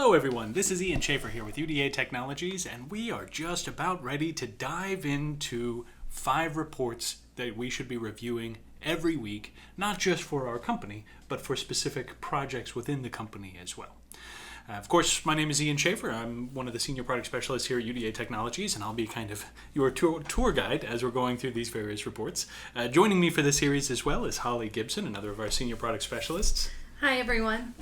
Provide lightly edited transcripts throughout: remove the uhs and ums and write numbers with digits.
Hello everyone, this is Ian Schaefer here with UDA Technologies, and we are just about ready to dive into 5 reports that we should be reviewing every week, not just for our company, but for specific projects within the company as well. Of course, my name is Ian Schaefer. I'm one of the senior product specialists here at UDA Technologies, and I'll be kind of your tour guide as we're going through these various reports. Joining me for this series as well is Holly Gibson, another of our senior product specialists. Hi, everyone.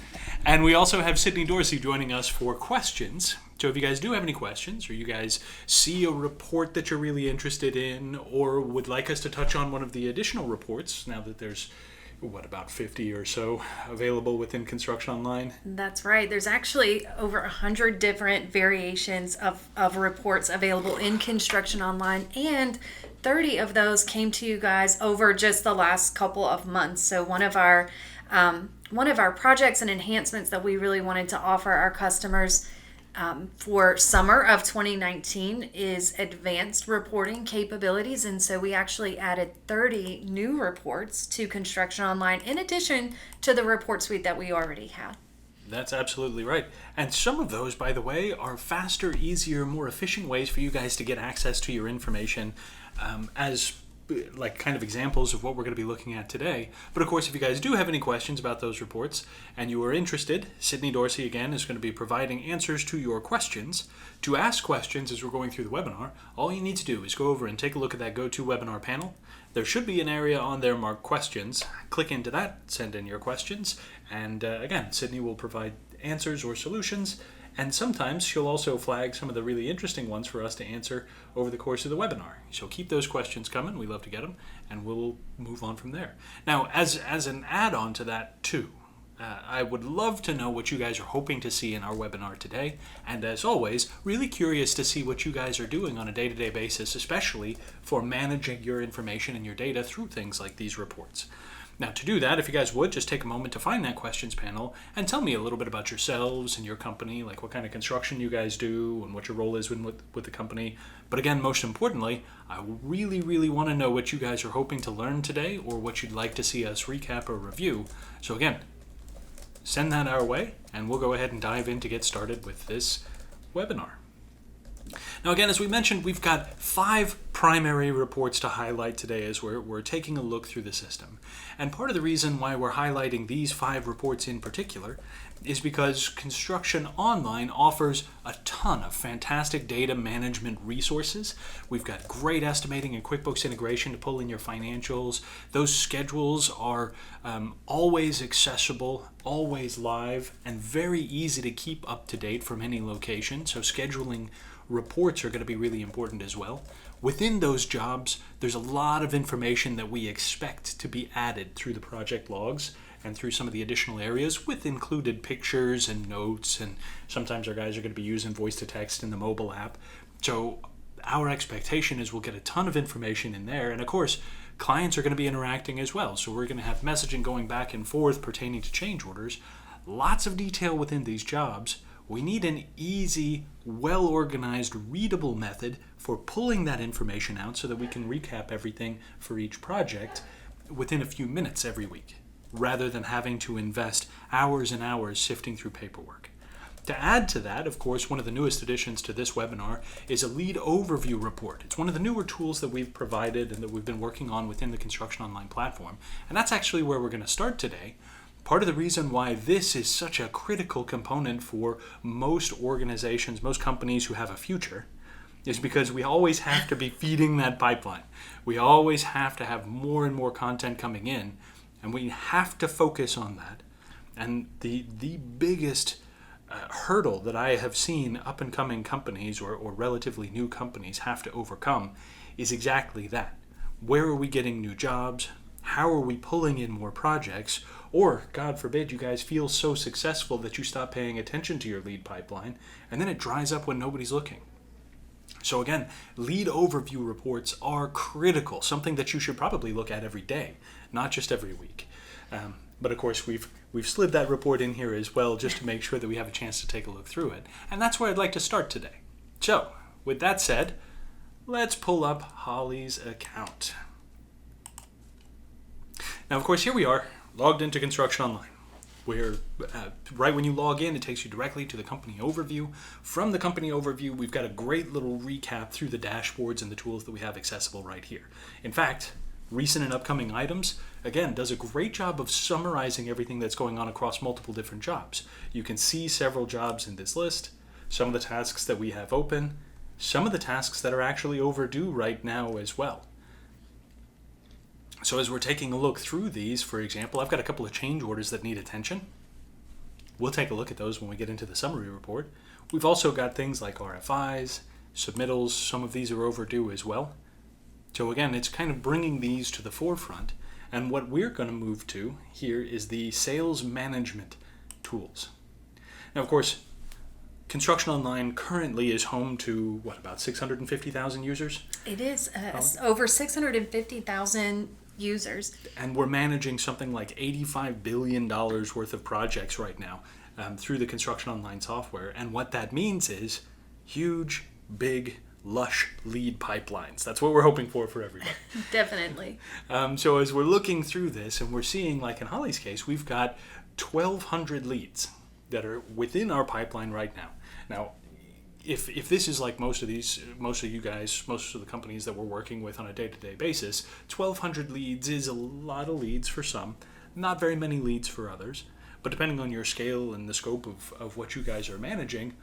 And we also have Sydney Dorsey joining us for questions. So if you guys do have any questions, or you guys see a report that you're really interested in, or would like us to touch on one of the additional reports, now that there's, about 50 or so available within Construction Online? That's right. There's actually over 100 different variations of reports available in Construction Online, and 30 of those came to you guys over just the last couple of months. So one of our projects and enhancements that we really wanted to offer our customers for summer of 2019 is advanced reporting capabilities. And so we actually added 30 new reports to Construction Online in addition to the report suite that we already had. That's absolutely right. And some of those, by the way, are faster, easier, more efficient ways for you guys to get access to your information as like kind of examples of what we're going to be looking at today. But of course, if you guys do have any questions about those reports and you are interested, Sydney Dorsey again is going to be providing answers to your questions. To ask questions as we're going through the webinar, all you need to do is go over and take a look at that GoToWebinar panel. There should be an area on there marked questions. Click into that, send in your questions, and again, Sydney will provide answers or solutions. And sometimes she'll also flag some of the really interesting ones for us to answer over the course of the webinar. So keep those questions coming. We love to get them, and we'll move on from there. Now, as an add-on to that too, I would love to know what you guys are hoping to see in our webinar today. And as always, really curious to see what you guys are doing on a day-to-day basis, especially for managing your information and your data through things like these reports. Now, to do that, if you guys would, just take a moment to find that questions panel and tell me a little bit about yourselves and your company, like what kind of construction you guys do and what your role is with the company. But again, most importantly, I really, really want to know what you guys are hoping to learn today or what you'd like to see us recap or review. So again, send that our way, and we'll go ahead and dive in to get started with this webinar. Now again, as we mentioned, we've got 5 primary reports to highlight today as we're taking a look through the system. And part of the reason why we're highlighting these 5 reports in particular is because Construction Online offers a ton of fantastic data management resources. We've got great estimating and QuickBooks integration to pull in your financials. Those schedules are always accessible, always live, and very easy to keep up to date from any location. So scheduling reports are going to be really important as well. Within those jobs, there's a lot of information that we expect to be added through the project logs and through some of the additional areas with included pictures and notes, and sometimes our guys are going to be using voice to text in the mobile app. So our expectation is we'll get a ton of information in there, and of course clients are going to be interacting as well, so we're going to have messaging going back and forth pertaining to change orders. Lots of detail within these jobs. We need an easy, well-organized, readable method for pulling that information out so that we can recap everything for each project within a few minutes every week, rather than having to invest hours and hours sifting through paperwork. To add to that, of course, one of the newest additions to this webinar is a lead overview report. It's one of the newer tools that we've provided and that we've been working on within the Construction Online platform. And that's actually where we're going to start today. Part of the reason why this is such a critical component for most organizations, most companies who have a future, is because we always have to be feeding that pipeline. We always have to have more and more content coming in, and we have to focus on that. And the biggest hurdle that I have seen up-and-coming companies or relatively new companies have to overcome is exactly that. Where are we getting new jobs? How are we pulling in more projects? Or, God forbid, you guys feel so successful that you stop paying attention to your lead pipeline, and then it dries up when nobody's looking. So again, lead overview reports are critical, something that you should probably look at every day, not just every week. But of course, we've slid that report in here as well, just to make sure that we have a chance to take a look through it. And that's where I'd like to start today. So, with that said, let's pull up Holly's account. Now, of course, here we are, logged into Construction Online. where right when you log in, it takes you directly to the company overview. From the company overview, we've got a great little recap through the dashboards and the tools that we have accessible right here. In fact, recent and upcoming items, again, does a great job of summarizing everything that's going on across multiple different jobs. You can see several jobs in this list, some of the tasks that we have open, some of the tasks that are actually overdue right now as well. So as we're taking a look through these, for example, I've got a couple of change orders that need attention. We'll take a look at those when we get into the summary report. We've also got things like RFIs, submittals, some of these are overdue as well. So again, it's kind of bringing these to the forefront. And what we're going to move to here is the sales management tools. Now, of course, Construction Online currently is home to, about 650,000 users? It is over 650,000 users. And we're managing something like $85 billion worth of projects right now through the Construction Online software. And what that means is huge, big, lush lead pipelines. That's what we're hoping for everybody. Definitely. So as we're looking through this and we're seeing, like in Holly's case, we've got 1,200 leads that are within our pipeline right now. Now, if this is like most of you guys, most of the companies that we're working with on a day-to-day basis, 1,200 leads is a lot of leads for some, not very many leads for others. But depending on your scale and the scope of what you guys are managing,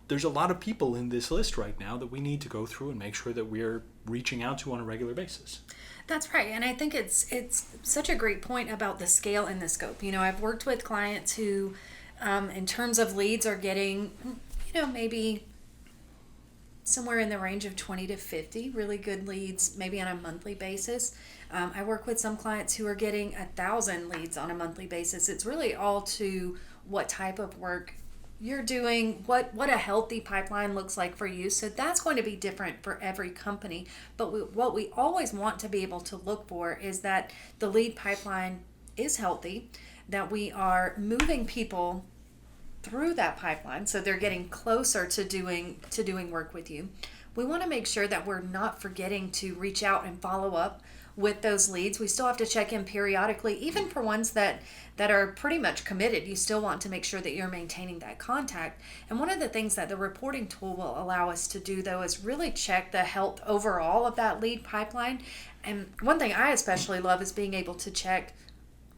there's a lot of people in this list right now that we need to go through and make sure that we're reaching out to on a regular basis. That's right. And I think it's such a great point about the scale and the scope. I've worked with clients who, in terms of leads, are getting, maybe somewhere in the range of 20 to 50 really good leads, maybe on a monthly basis. I work with some clients who are getting 1,000 leads on a monthly basis. It's really all to what type of work you're doing, what a healthy pipeline looks like for you. So that's going to be different for every company. But what we always want to be able to look for is that the lead pipeline is healthy, that we are moving people through that pipeline so they're getting closer to doing work with you. We want to make sure that we're not forgetting to reach out and follow up with those leads. We still have to check in periodically, even for ones that are pretty much committed. You still want to make sure that you're maintaining that contact. And one of the things that the reporting tool will allow us to do, though, is really check the health overall of that lead pipeline. And one thing I especially love is being able to check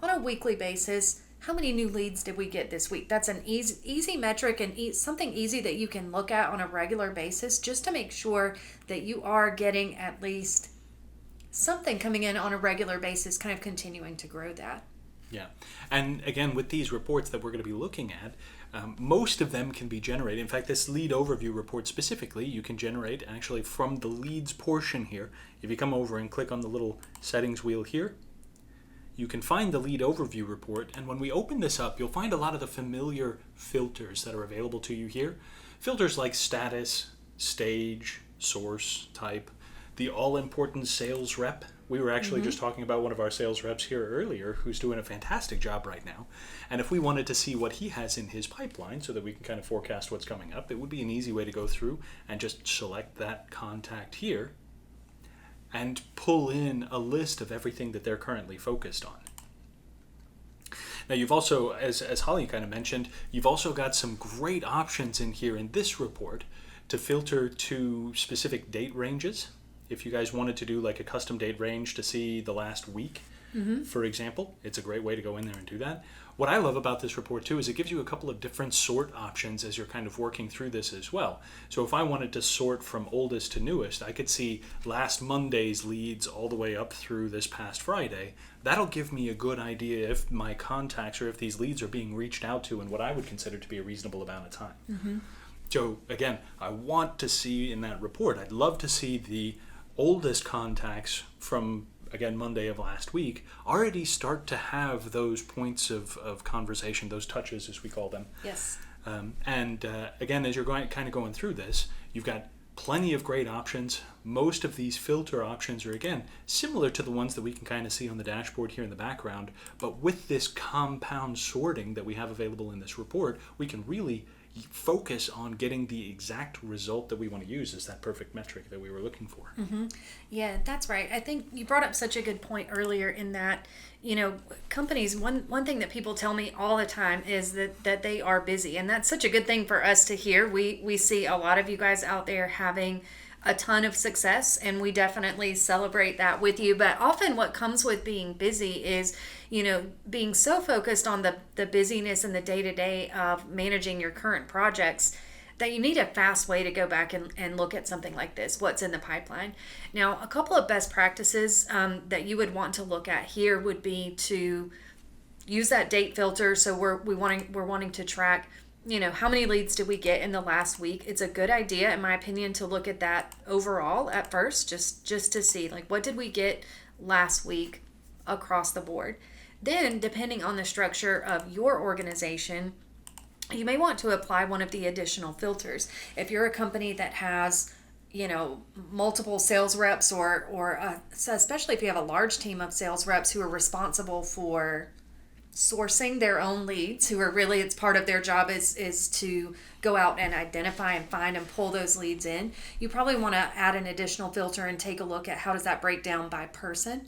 on a weekly basis, how many new leads did we get this week? That's an easy metric and something easy that you can look at on a regular basis just to make sure that you are getting at least something coming in on a regular basis, kind of continuing to grow that. Yeah. And again, with these reports that we're going to be looking at, most of them can be generated. In fact, this lead overview report specifically, you can generate actually from the leads portion here. If you come over and click on the little settings wheel here, you can find the lead overview report. And when we open this up, you'll find a lot of the familiar filters that are available to you here. Filters like status, stage, source, type, the all-important sales rep. We were actually just talking about one of our sales reps here earlier who's doing a fantastic job right now. And if we wanted to see what he has in his pipeline so that we can kind of forecast what's coming up, it would be an easy way to go through and just select that contact here and pull in a list of everything that they're currently focused on. Now you've also, as Holly kind of mentioned, you've also got some great options in here in this report to filter to specific date ranges. If you guys wanted to do like a custom date range to see the last week, for example, it's a great way to go in there and do that. What I love about this report too is it gives you a couple of different sort options as you're kind of working through this as well. So if I wanted to sort from oldest to newest, I could see last Monday's leads all the way up through this past Friday. That'll give me a good idea if my contacts or if these leads are being reached out to in what I would consider to be a reasonable amount of time. So again, I want to see in that report, I'd love to see the oldest contacts from, again, Monday of last week already start to have those points of conversation, those touches as we call them. Yes. Again, as you're going through this, you've got plenty of great options. Most of these filter options are, again, similar to the ones that we can kind of see on the dashboard here in the background, but with this compound sorting that we have available in this report, we can really focus on getting the exact result that we want to use as that perfect metric that we were looking for. Yeah, that's right. I think you brought up such a good point earlier in that, companies, one thing that people tell me all the time is that they are busy. And that's such a good thing for us to hear. We see a lot of you guys out there having a ton of success, and we definitely celebrate that with you. But often what comes with being busy is, being so focused on the busyness and the day-to-day of managing your current projects that you need a fast way to go back and look at something like this, what's in the pipeline. Now, a couple of best practices that you would want to look at here would be to use that date filter. So we're wanting to track, how many leads did we get in the last week. It's a good idea, in my opinion, to look at that overall at first, just to see, like, what did we get last week across the board. Then, depending on the structure of your organization, you may want to apply one of the additional filters. If you're a company that has, multiple sales reps, or so especially if you have a large team of sales reps who are responsible for sourcing their own leads, who are really, it's part of their job is to go out and identify and find and pull those leads in, you probably want to add an additional filter and take a look at how does that break down by person.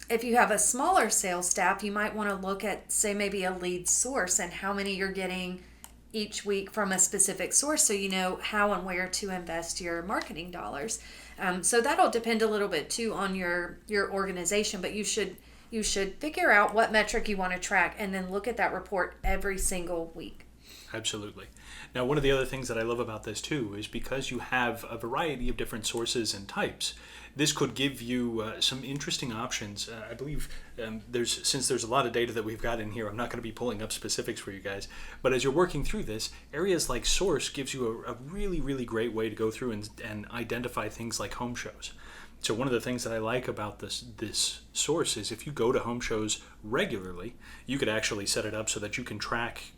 If you have a smaller sales staff, you might want to look at, say, maybe a lead source and how many you're getting each week from a specific source, so you know how and where to invest your marketing dollars. So that'll depend a little bit too on your organization, but you should figure out what metric you want to track and then look at that report every single week. Absolutely. Now, one of the other things that I love about this too is because you have a variety of different sources and types, this could give you some interesting options. I believe since there's a lot of data that we've got in here, I'm not going to be pulling up specifics for you guys, but as you're working through this, areas like source gives you a really, really great way to go through and identify things like home shows. So one of the things that I like about this source is if you go to home shows regularly, you could actually set it up so that you can track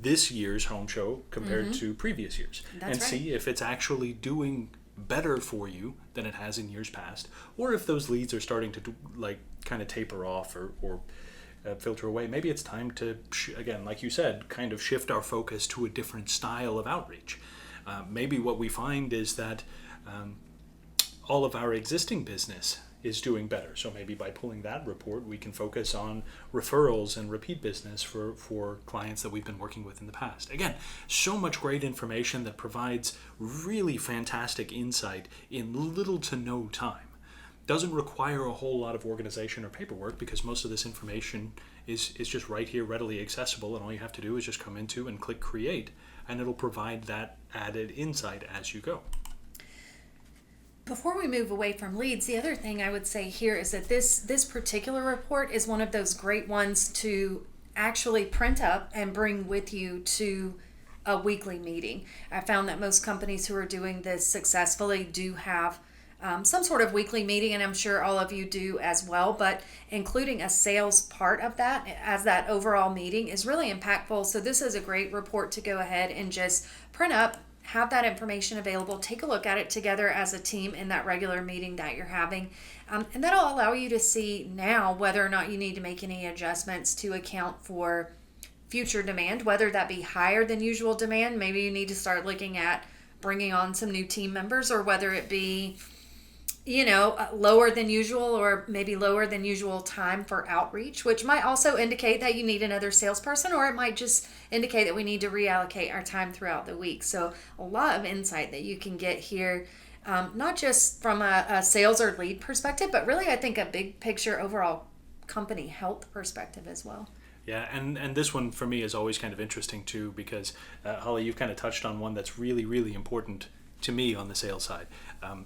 this year's home show compared to previous years. That's right. See if it's actually doing better for you than it has in years past, or if those leads are starting to kind of taper off or filter away. Maybe it's time to, again, like you said, kind of shift our focus to a different style of outreach. Maybe what we find is that all of our existing business is doing better. So maybe by pulling that report, we can focus on referrals and repeat business for clients that we've been working with in the past. Again, so much great information that provides really fantastic insight in little to no time. Doesn't require a whole lot of organization or paperwork because most of this information is just right here, readily accessible, and all you have to do is just come into and click create, and it'll provide that added insight as you go. Before we move away from leads, the other thing I would say here is that this particular report is one of those great ones to actually print up and bring with you to a weekly meeting. I found that most companies who are doing this successfully do have some sort of weekly meeting, and I'm sure all of you do as well, but including a sales part of that as that overall meeting is really impactful. So this is a great report to go ahead and just print up, have that information available, take a look at it together as a team in that regular meeting that you're having. And that'll allow you to see now whether or not you need to make any adjustments to account for future demand, whether that be higher than usual demand. Maybe you need to start looking at bringing on some new team members, or whether it be, lower than usual, or maybe lower than usual time for outreach, which might also indicate that you need another salesperson, or it might just indicate that we need to reallocate our time throughout the week. So a lot of insight that you can get here, not just from a sales or lead perspective, but really I think a big picture overall company health perspective as well. Yeah, and this one for me is always kind of interesting too, because Holly, you've kind of touched on one that's really, really important to me on the sales side.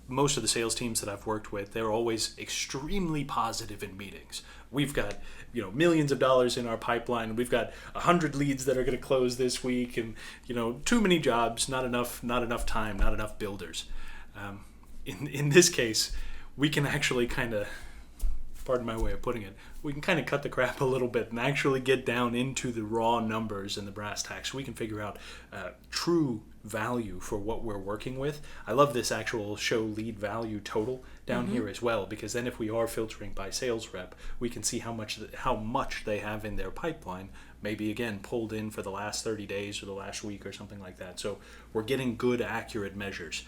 Most of the sales teams that I've worked with, they're always extremely positive in meetings. We've got millions of dollars in our pipeline. We've got 100 leads that are going to close this week, and too many jobs, not enough time, not enough builders. In this case, we can actually kind of, pardon my way of putting it, we can kind of cut the crap a little bit and actually get down into the raw numbers and the brass tacks. We can figure out true value for what we're working with. I love this actual show lead value total down here as well, because then if we are filtering by sales rep, we can see how much they have in their pipeline maybe again pulled in for the last 30 days or the last week or something like that. So we're getting good, accurate measures.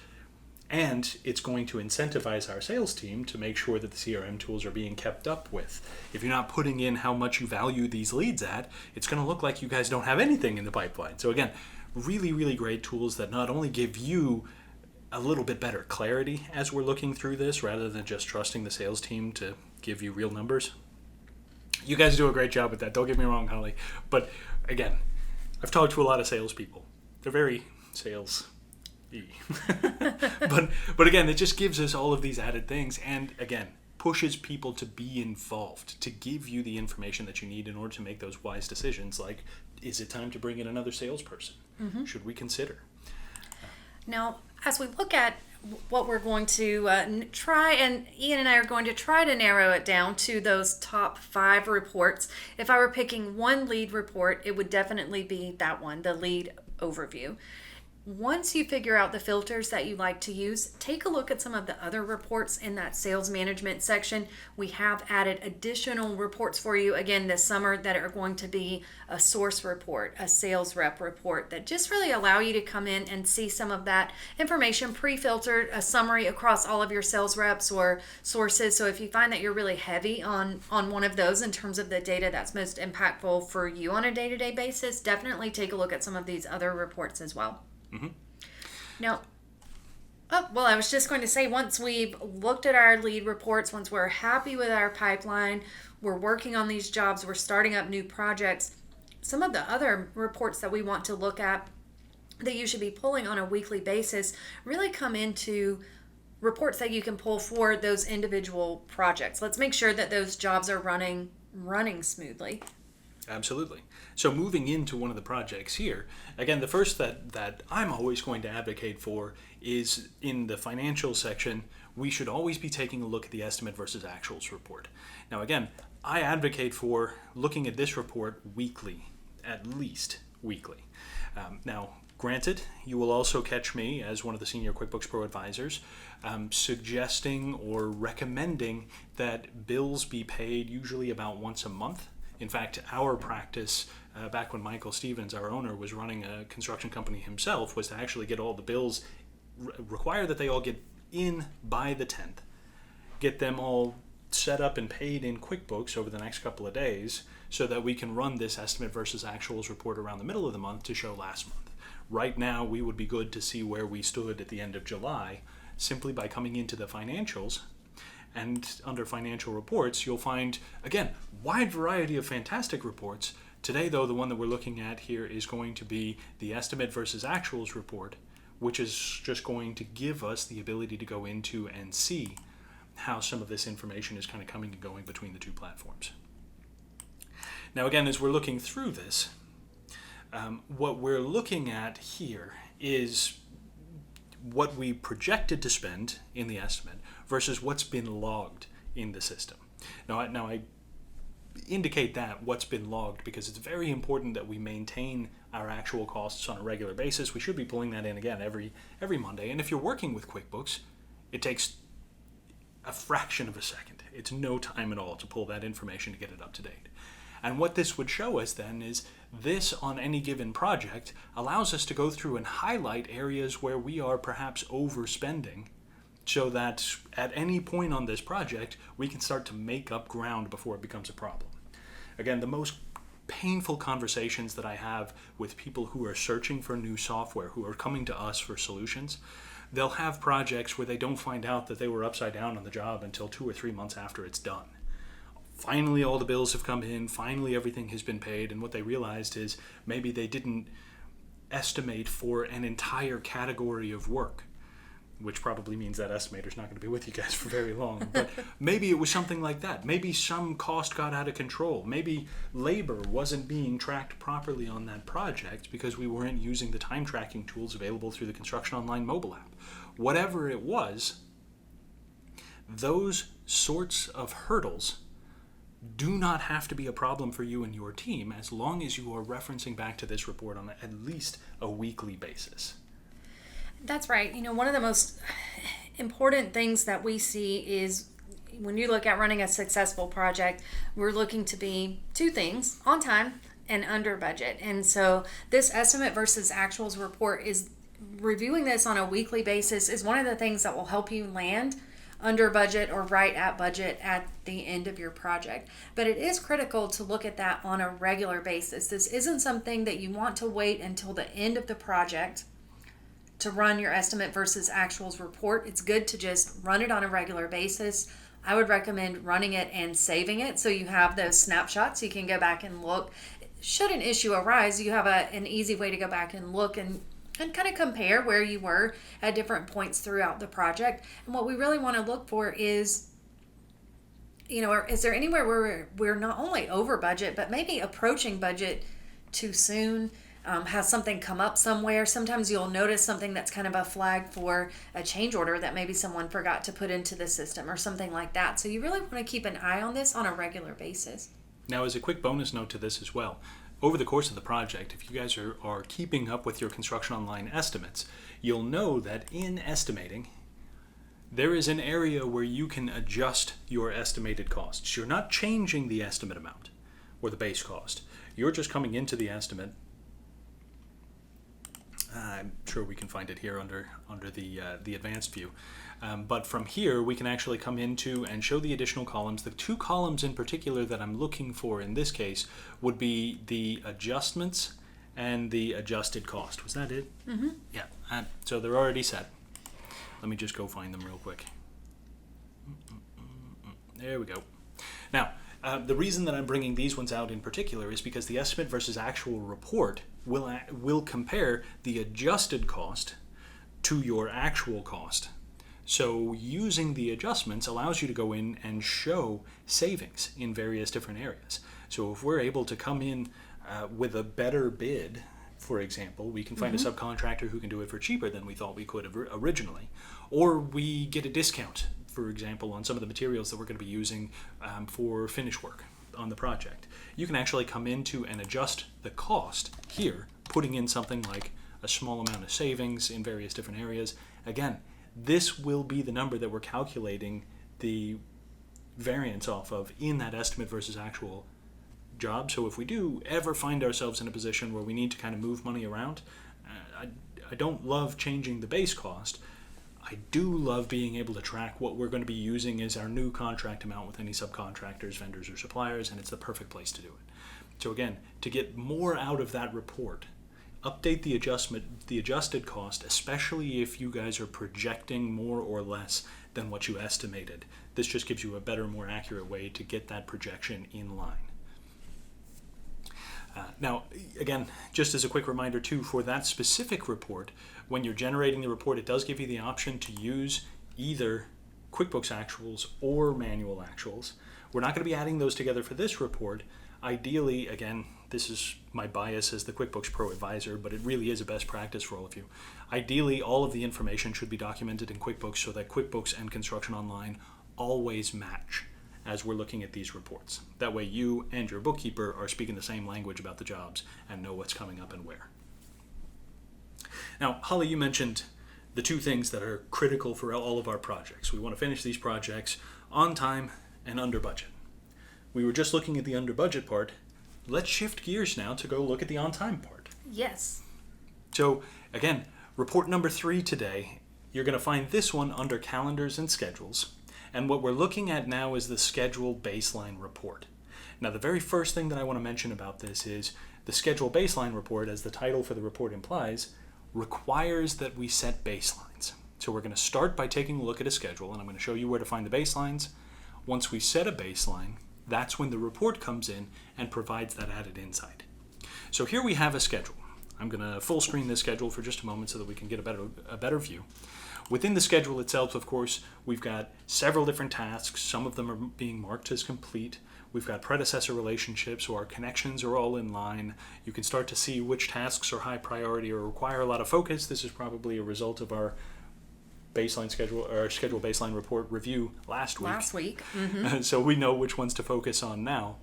And it's going to incentivize our sales team to make sure that the CRM tools are being kept up with. If you're not putting in how much you value these leads at, it's going to look like you guys don't have anything in the pipeline. So again, really, really great tools that not only give you a little bit better clarity as we're looking through this, rather than just trusting the sales team to give you real numbers. You guys do a great job with that. Don't get me wrong, Holly. But again, I've talked to a lot of salespeople. They're very sales but again, it just gives us all of these added things, and again, pushes people to be involved, to give you the information that you need in order to make those wise decisions, like, is it time to bring in another salesperson? Should we consider? Now, as we look at what we're going to try, and Ian and I are going to try to narrow it down to those top 5 reports. If I were picking one lead report, it would definitely be that one, the lead overview. Once you figure out the filters that you like to use, take a look at some of the other reports in that sales management section. We have added additional reports for you again this summer that are going to be a source report, a sales rep report, that just really allow you to come in and see some of that information pre-filtered, a summary across all of your sales reps or sources. So if you find that you're really heavy on one of those in terms of the data that's most impactful for you on a day-to-day basis, definitely take a look at some of these other reports as well. Now, I was just going to say, once we've looked at our lead reports, once we're happy with our pipeline, we're working on these jobs, we're starting up new projects, some of the other reports that we want to look at that you should be pulling on a weekly basis really come into reports that you can pull for those individual projects. Let's make sure that those jobs are running smoothly. Absolutely. So moving into one of the projects here, again, the first that I'm always going to advocate for is in the financial section, we should always be taking a look at the estimate versus actuals report. Now, again, I advocate for looking at this report weekly, at least weekly. Now, granted, you will also catch me as one of the senior QuickBooks Pro advisors suggesting or recommending that bills be paid usually about once a month. In fact, our practice, back when Michael Stevens, our owner, was running a construction company himself, was to actually get all the bills, require that they all get in by the 10th, get them all set up and paid in QuickBooks over the next couple of days so that we can run this estimate versus actuals report around the middle of the month to show last month. Right now, we would be good to see where we stood at the end of July simply by coming into the financials. And under financial reports, you'll find, again, wide variety of fantastic reports. Today, though, the one that we're looking at here is going to be the estimate versus actuals report, which is just going to give us the ability to go into and see how some of this information is kind of coming and going between the two platforms. Now, again, as we're looking through this, what we're looking at here is what we projected to spend in the estimate versus what's been logged in the system. Now I indicate that what's been logged because it's very important that we maintain our actual costs on a regular basis. We should be pulling that in again every Monday. And if you're working with QuickBooks, it takes a fraction of a second. It's no time at all to pull that information to get it up to date. And what this would show us then is this on any given project allows us to go through and highlight areas where we are perhaps overspending so that at any point on this project, we can start to make up ground before it becomes a problem. Again, the most painful conversations that I have with people who are searching for new software, who are coming to us for solutions, they'll have projects where they don't find out that they were upside down on the job until 2 or 3 months after it's done. Finally, all the bills have come in, finally everything has been paid, and what they realized is maybe they didn't estimate for an entire category of work, which probably means that estimator's not going to be with you guys for very long. But maybe it was something like that. Maybe some cost got out of control. Maybe labor wasn't being tracked properly on that project because we weren't using the time tracking tools available through the Construction Online mobile app. Whatever it was, those sorts of hurdles do not have to be a problem for you and your team as long as you are referencing back to this report on at least a weekly basis. That's right. One of the most important things that we see is when you look at running a successful project, we're looking to be 2 things: on time and under budget. And so this estimate versus actuals report is reviewing this on a weekly basis is one of the things that will help you land under budget or right at budget at the end of your project. But it is critical to look at that on a regular basis. This isn't something that you want to wait until the end of the project to run your estimate versus actuals report. It's good to just run it on a regular basis. I would recommend running it and saving it so you have those snapshots. You can go back and look. Should an issue arise, you have an easy way to go back and look and kind of compare where you were at different points throughout the project. And what we really want to look for is, is there anywhere where we're not only over budget, but maybe approaching budget too soon? Has something come up somewhere? Sometimes you'll notice something that's kind of a flag for a change order that maybe someone forgot to put into the system or something like that. So you really want to keep an eye on this on a regular basis. Now, as a quick bonus note to this as well, over the course of the project, if you guys are keeping up with your Construction Online estimates, you'll know that in estimating, there is an area where you can adjust your estimated costs. You're not changing the estimate amount or the base cost. You're just coming into the estimate. I'm sure we can find it here under the advanced view. But from here, we can actually come into and show the additional columns. The two columns in particular that I'm looking for in this case would be the adjustments and the adjusted cost. Was that it? Mm-hmm. Yeah. So they're already set. Let me just go find them real quick. There we go. Now, the reason that I'm bringing these ones out in particular is because the estimate versus actual report will compare the adjusted cost to your actual cost. So using the adjustments allows you to go in and show savings in various different areas. So if we're able to come in with a better bid, for example, we can find a subcontractor who can do it for cheaper than we thought we could originally, or we get a discount, for example, on some of the materials that we're going to be using for finish work on the project. You can actually come into and adjust the cost here, putting in something like a small amount of savings in various different areas. Again, this will be the number that we're calculating the variance off of in that estimate versus actual job. So if we do ever find ourselves in a position where we need to kind of move money around, I don't love changing the base cost. I do love being able to track what we're going to be using as our new contract amount with any subcontractors, vendors, or suppliers, and it's the perfect place to do it. So again, to get more out of that report, update the adjusted cost, especially if you guys are projecting more or less than what you estimated. This just gives you a better, more accurate way to get that projection in line. Now, again, just as a quick reminder too, for that specific report, when you're generating the report, it does give you the option to use either QuickBooks actuals or manual actuals. We're not going to be adding those together for this report. Ideally, again, this is my bias as the QuickBooks Pro advisor, but it really is a best practice for all of you. Ideally, all of the information should be documented in QuickBooks so that QuickBooks and Construction Online always match as we're looking at these reports. That way you and your bookkeeper are speaking the same language about the jobs and know what's coming up and where. Now, Holly, you mentioned the two things that are critical for all of our projects. We want to finish these projects on time and under budget. We were just looking at the under budget part. Let's shift gears now to go look at the on time part. Yes. So again, report number 3 today, you're going to find this one under calendars and schedules. And what we're looking at now is the schedule baseline report. Now, the very first thing that I want to mention about this is the schedule baseline report, as the title for the report implies, requires that we set baselines. So we're going to start by taking a look at a schedule, and I'm going to show you where to find the baselines. Once we set a baseline, that's when the report comes in and provides that added insight. So here we have a schedule. I'm going to full screen this schedule for just a moment so that we can get a better view. Within the schedule itself, of course, we've got several different tasks. Some of them are being marked as complete. We've got predecessor relationships, so our connections are all in line. You can start to see which tasks are high priority or require a lot of focus. This is probably a result of our baseline schedule or schedule baseline report review last week. Mm-hmm. So we know which ones to focus on now.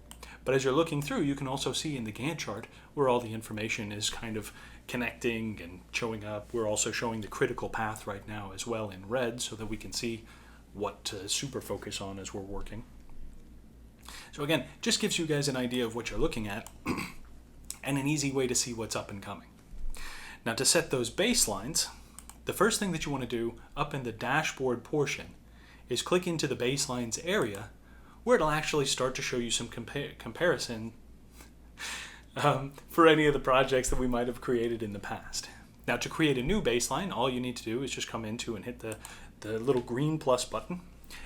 But as you're looking through, you can also see in the Gantt chart where all the information is kind of connecting and showing up. We're also showing the critical path right now as well in red so that we can see what to super focus on as we're working. So again, just gives you guys an idea of what you're looking at. and an easy way to see what's up and coming. Now, to set those baselines, the first thing that you want to do up in the dashboard portion is click into the baselines area, where it'll actually start to show you some comparison for any of the projects that we might have created in the past. Now, to create a new baseline, all you need to do is just come into and hit the little green plus button,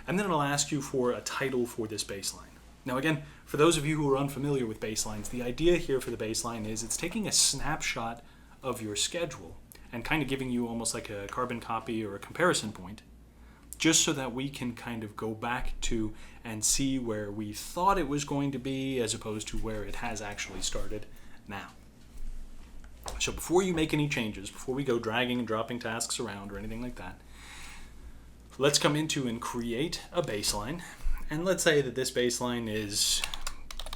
and then it'll ask you for a title for this baseline. Now again, for those of you who are unfamiliar with baselines, the idea here for the baseline is it's taking a snapshot of your schedule and kind of giving you almost like a carbon copy or a comparison point, just so that we can kind of go back to and see where we thought it was going to be as opposed to where it has actually started now. So before you make any changes, before we go dragging and dropping tasks around or anything like that, let's come into and create a baseline. And let's say that this baseline is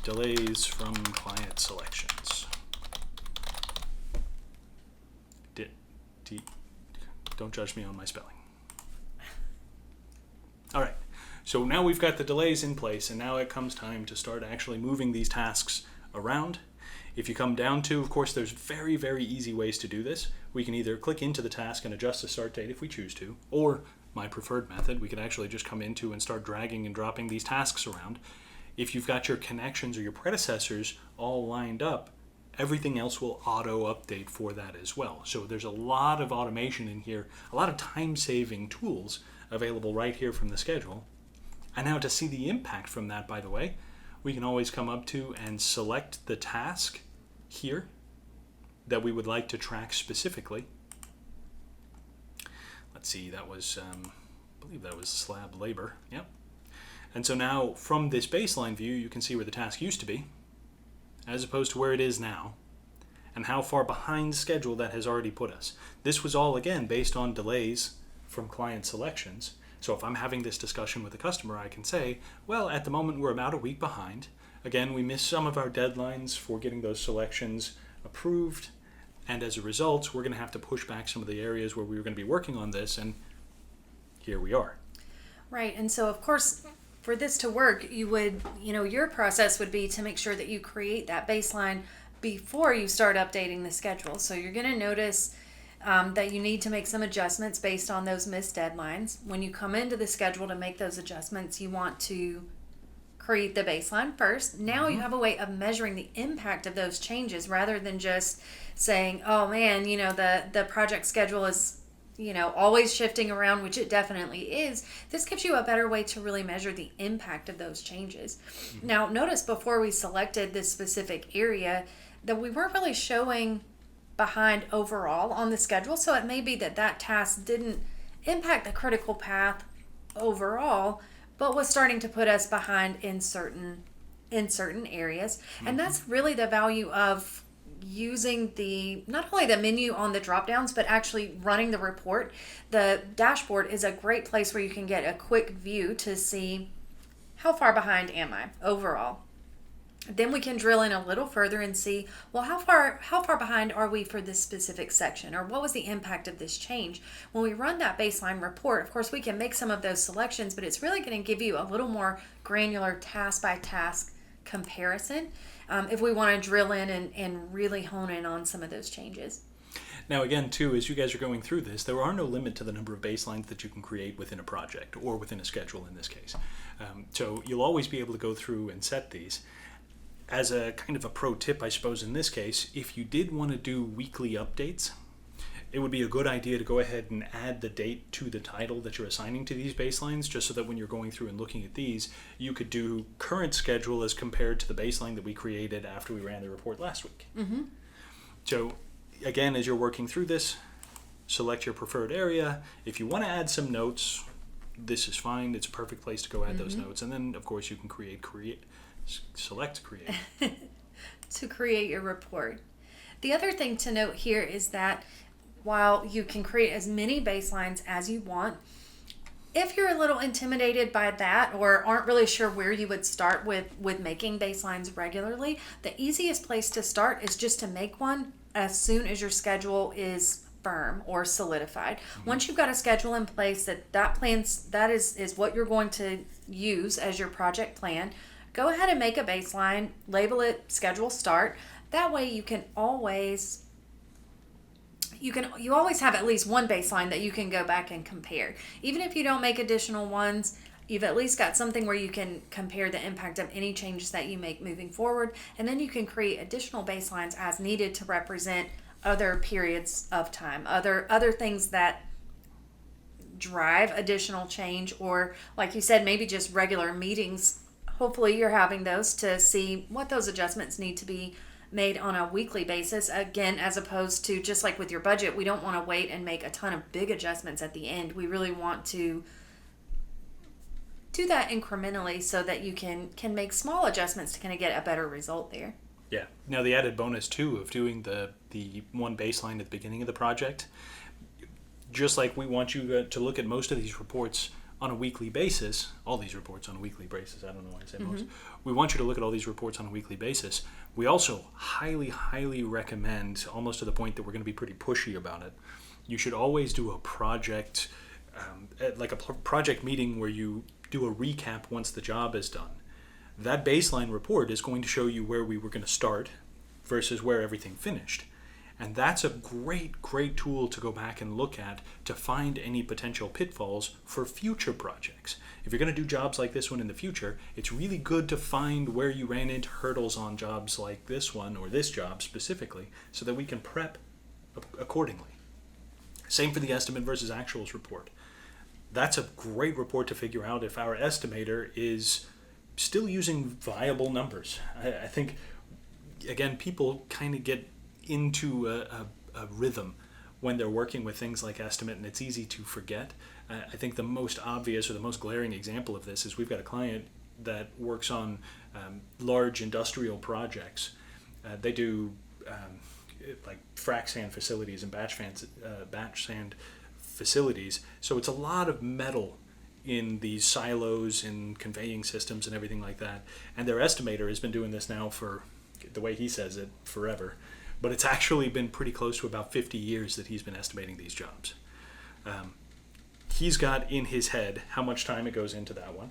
delays from client selections. Don't judge me on my spelling. All right, so now we've got the delays in place, and now it comes time to start actually moving these tasks around. If you come down to, of course, there's very, very easy ways to do this. We can either click into the task and adjust the start date if we choose to, or my preferred method, we could actually just come into and start dragging and dropping these tasks around. If you've got your connections or your predecessors all lined up, everything else will auto update for that as well. So there's a lot of automation in here, a lot of time-saving tools available right here from the schedule. And now to see the impact from that, by the way, we can always come up to and select the task here that we would like to track specifically. Let's see, that was, I believe that was slab labor, yep. And so now from this baseline view, you can see where the task used to be, as opposed to where it is now, and how far behind schedule that has already put us. This was all, again, based on delays from client selections. So if I'm having this discussion with a customer, I can say, well, at the moment we're about a week behind. Again, we missed some of our deadlines for getting those selections approved, and as a result, we're going to have to push back some of the areas where we were going to be working on this, and here we are. Right, and so of course, for this to work, you would, your process would be to make sure that you create that baseline before you start updating the schedule. So you're going to notice that you need to make some adjustments based on those missed deadlines. When you come into the schedule to make those adjustments, you want to create the baseline first. Now you have a way of measuring the impact of those changes rather than just saying, oh man, the project schedule is, always shifting around, which it definitely is. This gives you a better way to really measure the impact of those changes. Now, notice before we selected this specific area that we weren't really showing behind overall on the schedule. So it may be that task didn't impact the critical path overall, but was starting to put us behind in certain areas. And that's really the value of using not only the menu on the drop downs, but actually running the report. The dashboard is a great place where you can get a quick view to see how far behind am I overall. Then we can drill in a little further and see, well, how far behind are we for this specific section, or what was the impact of this change? When we run that baseline report, of course, we can make some of those selections, but it's really going to give you a little more granular task by task comparison if we want to drill in and really hone in on some of those changes. Now again, too, as you guys are going through this, there are no limit to the number of baselines that you can create within a project or within a schedule in this case. So you'll always be able to go through and set these. As a kind of a pro tip, I suppose, in this case, if you did want to do weekly updates, it would be a good idea to go ahead and add the date to the title that you're assigning to these baselines, just so that when you're going through and looking at these, you could do current schedule as compared to the baseline that we created after we ran the report last week. So again, as you're working through this, select your preferred area. If you want to add some notes, this is fine. It's a perfect place to go add those notes. And then, of course, you can select create to create your report. The other thing to note here is that while you can create as many baselines as you want, if you're a little intimidated by that or aren't really sure where you would start with making baselines regularly, the easiest place to start is just to make one as soon as your schedule is firm or solidified. Once you've got a schedule in place that is what you're going to use as your project plan, go ahead and make a baseline, label it schedule start. That way you can always you always have at least one baseline that you can go back and compare. Even if you don't make additional ones, you've at least got something where you can compare the impact of any changes that you make moving forward, and then you can create additional baselines as needed to represent other periods of time, other things that drive additional change, or like you said, maybe just regular meetings. Hopefully you're having those to see what those adjustments need to be made on a weekly basis, again, as opposed to just like with your budget, we don't want to wait and make a ton of big adjustments at the end. We really want to do that incrementally so that you can make small adjustments to kind of get a better result there. Yeah. Now the added bonus too of doing the one baseline at the beginning of the project, just like we want you to look at most of these reports on a weekly basis, all these reports on a weekly basis, I don't know why I said most. We want you to look at all these reports on a weekly basis. We also highly, highly recommend, almost to the point that we're going to be pretty pushy about it, you should always do a project, like a project meeting where you do a recap once the job is done. That baseline report is going to show you where we were going to start versus where everything finished. And that's a great, great tool to go back and look at to find any potential pitfalls for future projects. If you're going to do jobs like this one in the future, it's really good to find where you ran into hurdles on jobs like this one or this job specifically so that we can prep accordingly. Same for the estimate versus actuals report. That's a great report to figure out if our estimator is still using viable numbers. I think, again, people kind of get into a rhythm when they're working with things like estimate, and it's easy to forget. I think the most obvious or the most glaring example of this is we've got a client that works on large industrial projects. They do like frac sand facilities and batch sand facilities, so it's a lot of metal in these silos and conveying systems and everything like that. And their estimator has been doing this now for, the way he says it, forever. But it's actually been pretty close to about 50 years that he's been estimating these jobs. He's got in his head how much time it goes into that one.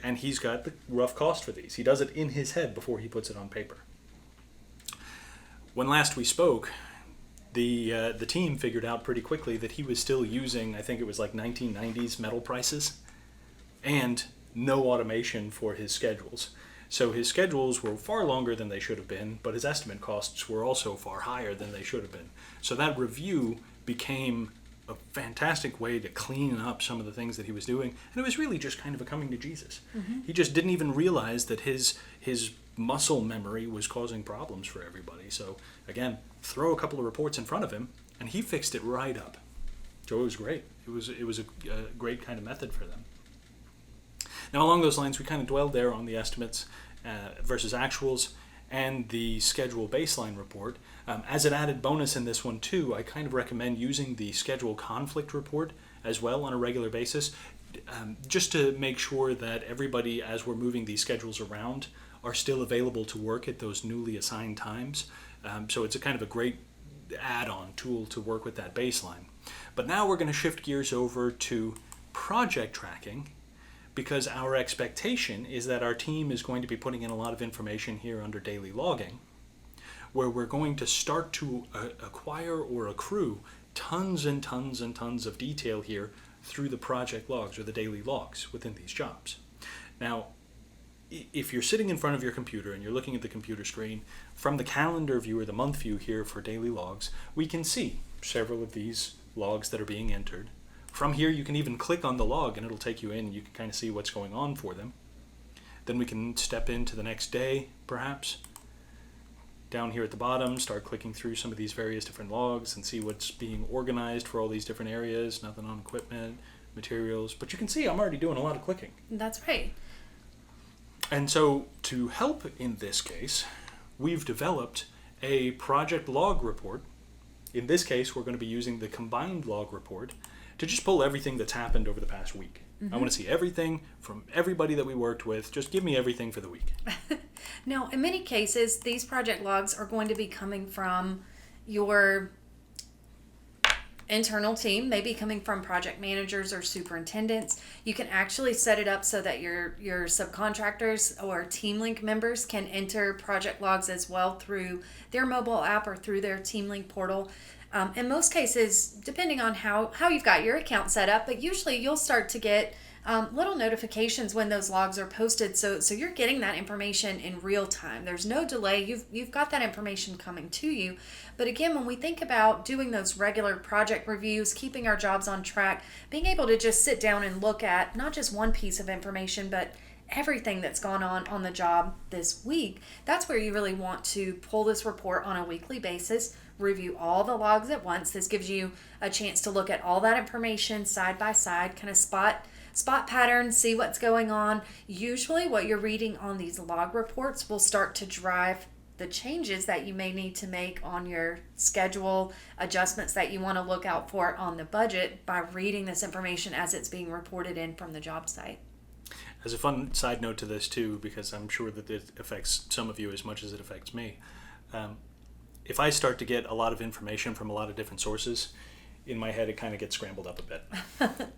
And he's got the rough cost for these. He does it in his head before he puts it on paper. When last we spoke, the team figured out pretty quickly that he was still using, I think it was like 1990s metal prices, and no automation for his schedules. So his schedules were far longer than they should have been, but his estimate costs were also far higher than they should have been. So that review became a fantastic way to clean up some of the things that he was doing, and it was really just kind of a coming to Jesus. He just didn't even realize that his muscle memory was causing problems for everybody. So again, throw a couple of reports in front of him, and he fixed it right up. So it was great. It was a great kind of method for them. Now, along those lines, we kind of dwelled there on the estimates versus actuals and the schedule baseline report. As an added bonus in this one, too, I kind of recommend using the schedule conflict report as well on a regular basis, just to make sure that everybody, as we're moving these schedules around, are still available to work at those newly assigned times. So it's a kind of a great add-on tool to work with that baseline. But now we're going to shift gears over to project tracking, because our expectation is that our team is going to be putting in a lot of information here under daily logging, where we're going to start to acquire or accrue tons and tons and tons of detail here through the project logs or the daily logs within these jobs. Now, if you're sitting in front of your computer and you're looking at the computer screen, from the calendar view or the month view here for daily logs, we can see several of these logs that are being entered. From here, you can even click on the log and it'll take you in and you can kind of see what's going on for them. Then we can step into the next day, perhaps. Down here at the bottom, start clicking through some of these various different logs and see what's being organized for all these different areas. Nothing on equipment, materials. But you can see I'm already doing a lot of clicking. That's right. And so to help in this case, we've developed a project log report. In this case, we're going to be using the combined log report to just pull everything that's happened over the past week. I want to see everything from everybody that we worked with. Just give me everything for the week. Now, in many cases, these project logs are going to be coming from your internal team, maybe coming from project managers or superintendents, you can actually set it up so that your subcontractors or team link members can enter project logs as well through their mobile app or through their team link portal. In most cases, depending on how you've got your account set up, but usually you'll start to get little notifications when those logs are posted, so you're getting that information in real time. There's no delay. You've got that information coming to you. But again, when we think about doing those regular project reviews, keeping our jobs on track, being able to just sit down and look at not just one piece of information, but everything that's gone on the job this week, that's where you really want to pull this report on a weekly basis, review all the logs at once. This gives you a chance to look at all that information side by side, kind of spot patterns, see what's going on. Usually what you're reading on these log reports will start to drive the changes that you may need to make on your schedule, adjustments that you want to look out for on the budget by reading this information as it's being reported in from the job site. As a fun side note to this too, because I'm sure that it affects some of you as much as it affects me, if I start to get a lot of information from a lot of different sources, in my head it kind of gets scrambled up a bit,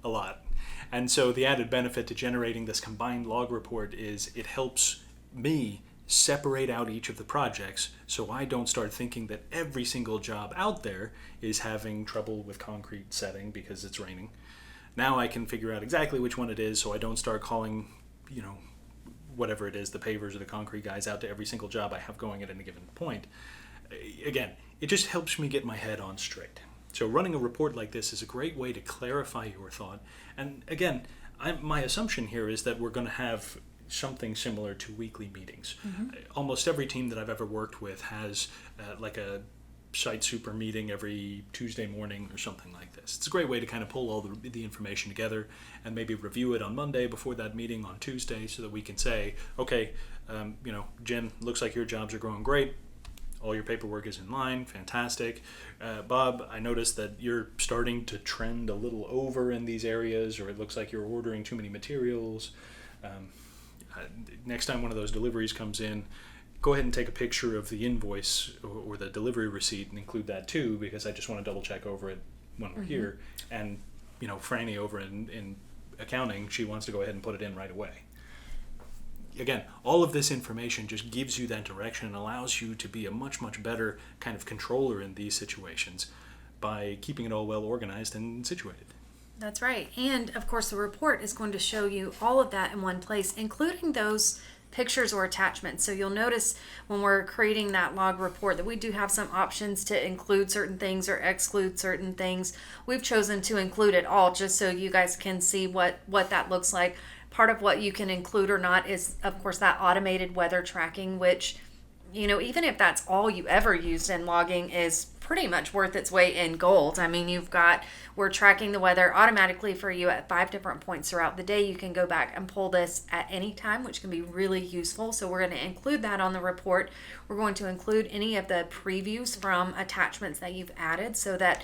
a lot. And so the added benefit to generating this combined log report is it helps me separate out each of the projects so I don't start thinking that every single job out there is having trouble with concrete setting because it's raining. Now I can figure out exactly which one it is, so I don't start calling, whatever it is, the pavers or the concrete guys out to every single job I have going at any given point. Again, it just helps me get my head on straight. So running a report like this is a great way to clarify your thought. And again, my assumption here is that we're going to have something similar to weekly meetings. Mm-hmm. Almost every team that I've ever worked with has like a site super meeting every Tuesday morning or something like this. It's a great way to kind of pull all the information together and maybe review it on Monday before that meeting on Tuesday so that we can say, okay, Jen, looks like your jobs are going great. All your paperwork is in line. Fantastic. Bob, I noticed that you're starting to trend a little over in these areas, or it looks like you're ordering too many materials. Next time one of those deliveries comes in, go ahead and take a picture of the invoice or the delivery receipt and include that too, because I just want to double check over it when we're here. And, Franny over in accounting, she wants to go ahead and put it in right away. Again, all of this information just gives you that direction and allows you to be a much, much better kind of controller in these situations by keeping it all well organized and situated. That's right. And of course, the report is going to show you all of that in one place, including those pictures or attachments. So you'll notice when we're creating that log report that we do have some options to include certain things or exclude certain things. We've chosen to include it all just so you guys can see what that looks like. Part of what you can include or not is, of course, that automated weather tracking, which, even if that's all you ever used in logging, is pretty much worth its weight in gold. I mean, we're tracking the weather automatically for you at 5 different points throughout the day. You can go back and pull this at any time, which can be really useful. So we're going to include that on the report. We're going to include any of the previews from attachments that you've added so that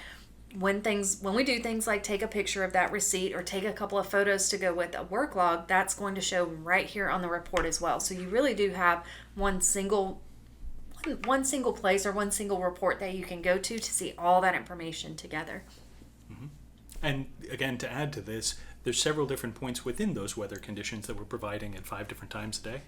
when we do things like take a picture of that receipt or take a couple of photos to go with a work log, that's going to show right here on the report as well. So you really do have one single place or one single report that you can go to see all that information together. Mm-hmm. And again, to add to this, there's several different points within those weather conditions that we're providing at 5 different times a day.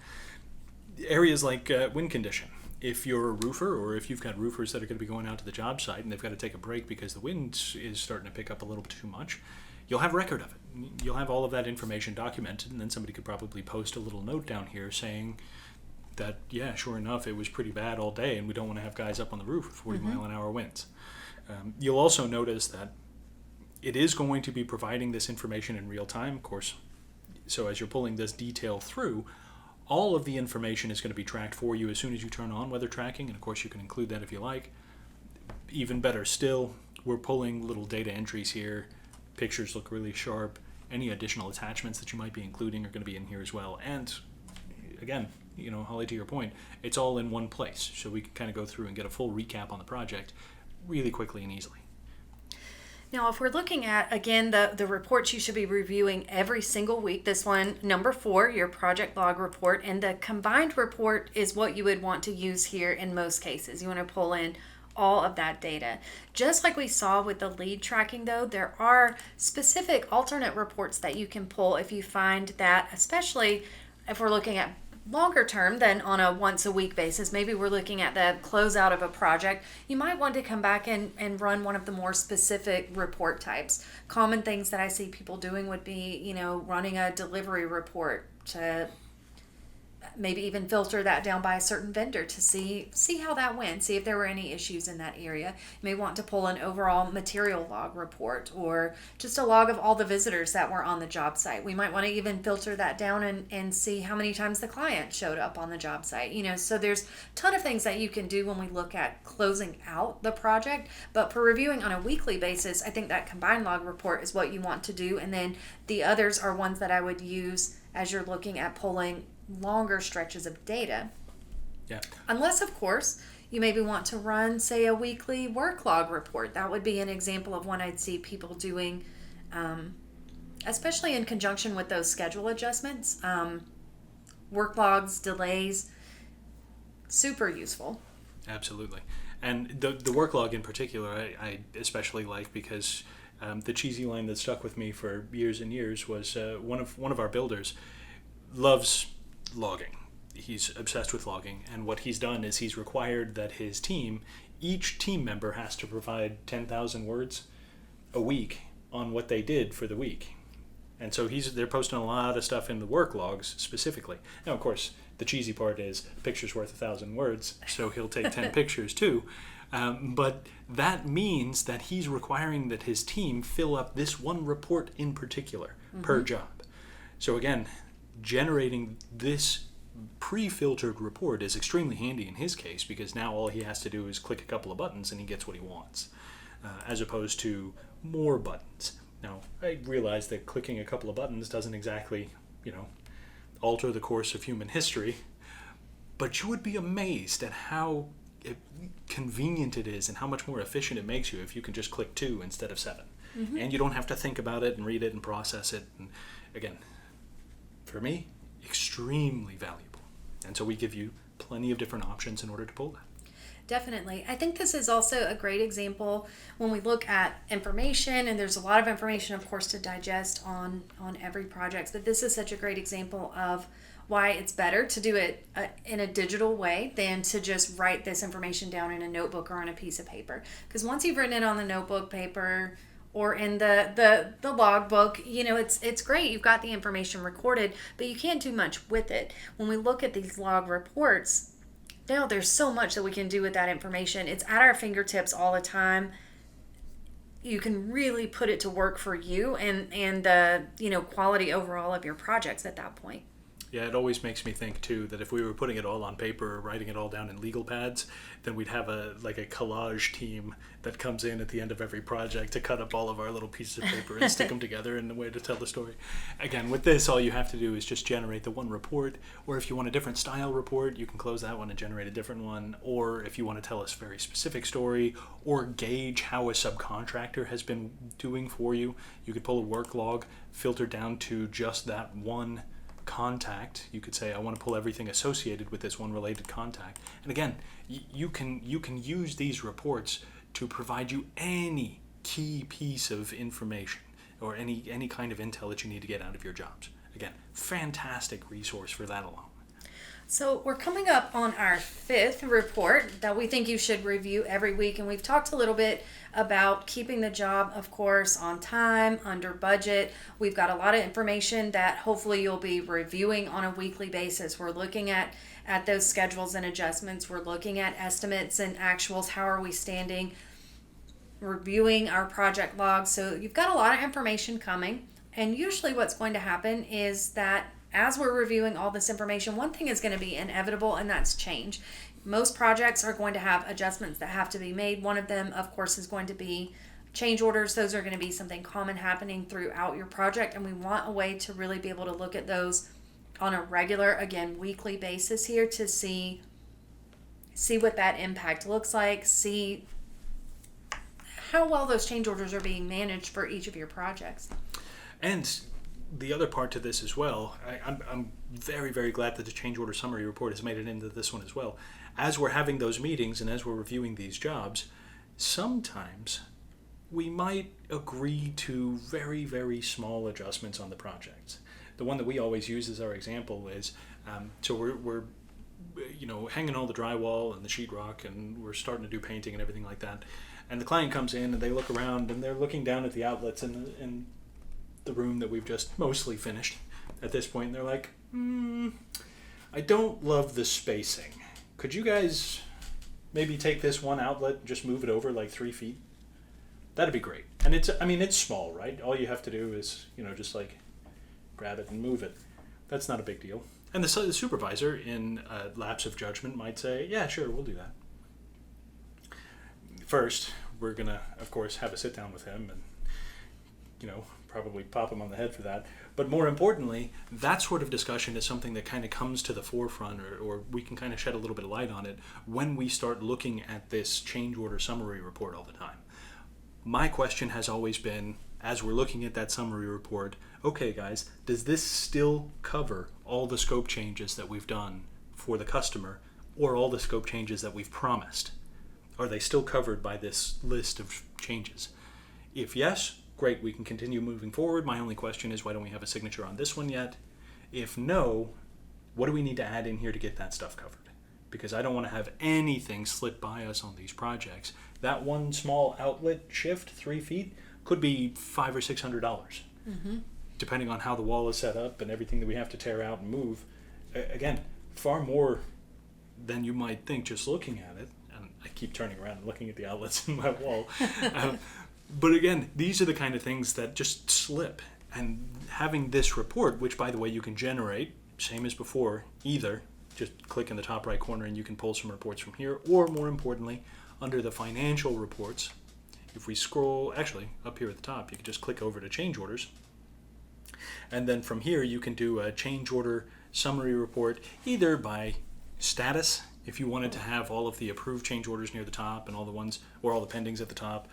Areas like wind condition. If you're a roofer or if you've got roofers that are going to be going out to the job site and they've got to take a break because the wind is starting to pick up a little bit too much, you'll have record of it. You'll have all of that information documented, and then somebody could probably post a little note down here saying that, yeah, sure enough, it was pretty bad all day and we don't want to have guys up on the roof with 40 mile an hour winds. You'll also notice that it is going to be providing this information in real time, of course. So as you're pulling this detail through, all of the information is going to be tracked for you as soon as you turn on weather tracking, and of course you can include that if you like. Even better still, we're pulling little data entries here. Pictures look really sharp. Any additional attachments that you might be including are going to be in here as well. And again, Holly, to your point, it's all in one place, so we can kind of go through and get a full recap on the project really quickly and easily. Now, if we're looking at, again, the reports you should be reviewing every single week, this one, number 4, your project log report, and the combined report is what you would want to use here in most cases. You want to pull in all of that data. Just like we saw with the lead tracking, though, there are specific alternate reports that you can pull if you find that, especially if we're looking at longer term than on a once a week basis. Maybe we're looking at the closeout of a project. You might want to come back and run one of the more specific report types. Common things that I see people doing would be, running a delivery report to maybe even filter that down by a certain vendor to see how that went, see if there were any issues in that area. You may want to pull an overall material log report or just a log of all the visitors that were on the job site. We might want to even filter that down and see how many times the client showed up on the job site. So there's a ton of things that you can do when we look at closing out the project. But for reviewing on a weekly basis, I think that combined log report is what you want to do. And then the others are ones that I would use as you're looking at pulling longer stretches of data. Yeah. Unless, of course, you maybe want to run, say, a weekly work log report. That would be an example of one I'd see people doing, especially in conjunction with those schedule adjustments. Work logs, delays, super useful. Absolutely. And the work log in particular, I especially like because the cheesy line that stuck with me for years and years was one of our builders loves logging. He's obsessed with logging, and what he's done is he's required that each team member has to provide 10,000 words a week on what they did for the week. And so they're posting a lot of stuff in the work logs specifically. Now, of course, the cheesy part is a picture's worth 1,000 words, so he'll take 10 pictures too. But that means that he's requiring that his team fill up this one report in particular per job. So again, generating this pre-filtered report is extremely handy in his case because now all he has to do is click a couple of buttons and he gets what he wants, as opposed to more buttons. Now, I realize that clicking a couple of buttons doesn't exactly, alter the course of human history, but you would be amazed at how convenient it is and how much more efficient it makes you if you can just click 2 instead of 7. And you don't have to think about it and read it and process it. And again, for me, extremely valuable. And so we give you plenty of different options in order to pull that. Definitely. I think this is also a great example when we look at information, and there's a lot of information, of course, to digest on every project, but this is such a great example of why it's better to do it in a digital way than to just write this information down in a notebook or on a piece of paper. Because once you've written it on the notebook paper or in the logbook, it's great. You've got the information recorded, but you can't do much with it. When we look at these log reports, now there's so much that we can do with that information. It's at our fingertips all the time. You can really put it to work for you and the quality overall of your projects at that point. Yeah, it always makes me think too that if we were putting it all on paper or writing it all down in legal pads, then we'd have a collage team that comes in at the end of every project to cut up all of our little pieces of paper and stick them together in a way to tell the story. Again, with this, all you have to do is just generate the one report, or if you want a different style report, you can close that one and generate a different one, or if you want to tell us a very specific story or gauge how a subcontractor has been doing for you, you could pull a work log, filter down to just that one contact. You could say, I want to pull everything associated with this one related contact. And again, you can use these reports to provide you any key piece of information or any kind of intel that you need to get out of your jobs. Again, fantastic resource for that alone. So we're coming up on our 5th report that we think you should review every week, and we've talked a little bit about keeping the job, of course, on time, under budget. We've got a lot of information that hopefully you'll be reviewing on a weekly basis. We're looking at those schedules and adjustments. We're looking at estimates and actuals. How are we standing? Reviewing our project logs. So you've got a lot of information coming, and usually what's going to happen is that as we're reviewing all this information, one thing is going to be inevitable, and that's change. Most projects are going to have adjustments that have to be made. One of them, of course, is going to be change orders. Those are going to be something common happening throughout your project, and we want a way to really be able to look at those on a regular, again, weekly basis here to see what that impact looks like, see how well those change orders are being managed for each of your projects. And the other part to this as well, I'm very, very glad that the change order summary report has made it into this one as well. As we're having those meetings and as we're reviewing these jobs, sometimes we might agree to very, very small adjustments on the projects. The one that we always use as our example is, so we're hanging all the drywall and the sheetrock, and we're starting to do painting and everything like that. And the client comes in and they look around and they're looking down at the outlets in the room that we've just mostly finished at this point. And they're like, I don't love the spacing. Could you guys maybe take this one outlet and just move it over like 3 feet? That'd be great. And it's small, right? All you have to do is, just like grab it and move it. That's not a big deal. And the supervisor, in a lapse of judgment, might say, yeah, sure, we'll do that. First, we're going to, of course, have a sit down with him and, probably pop him on the head for that. But more importantly, that sort of discussion is something that kind of comes to the forefront, or we can kind of shed a little bit of light on it when we start looking at this change order summary report all the time. My question has always been, as we're looking at that summary report, okay guys, does this still cover all the scope changes that we've done for the customer, or all the scope changes that we've promised? Are they still covered by this list of changes? If yes, great, we can continue moving forward. My only question is, why don't we have a signature on this one yet? If no, what do we need to add in here to get that stuff covered? Because I don't want to have anything slip by us on these projects. That one small outlet shift, 3 feet, could be $500 or $600, depending on how the wall is set up and everything that we have to tear out and move. Again, far more than you might think just looking at it. And I keep turning around and looking at the outlets in my wall. But again, these are the kind of things that just slip. And having this report, which by the way you can generate, same as before, either just click in the top right corner and you can pull some reports from here, or more importantly, under the financial reports, if we scroll, actually up here at the top, you can just click over to change orders. And then from here you can do a change order summary report, either by status, if you wanted to have all of the approved change orders near the top and all the ones, or all the pendings at the top,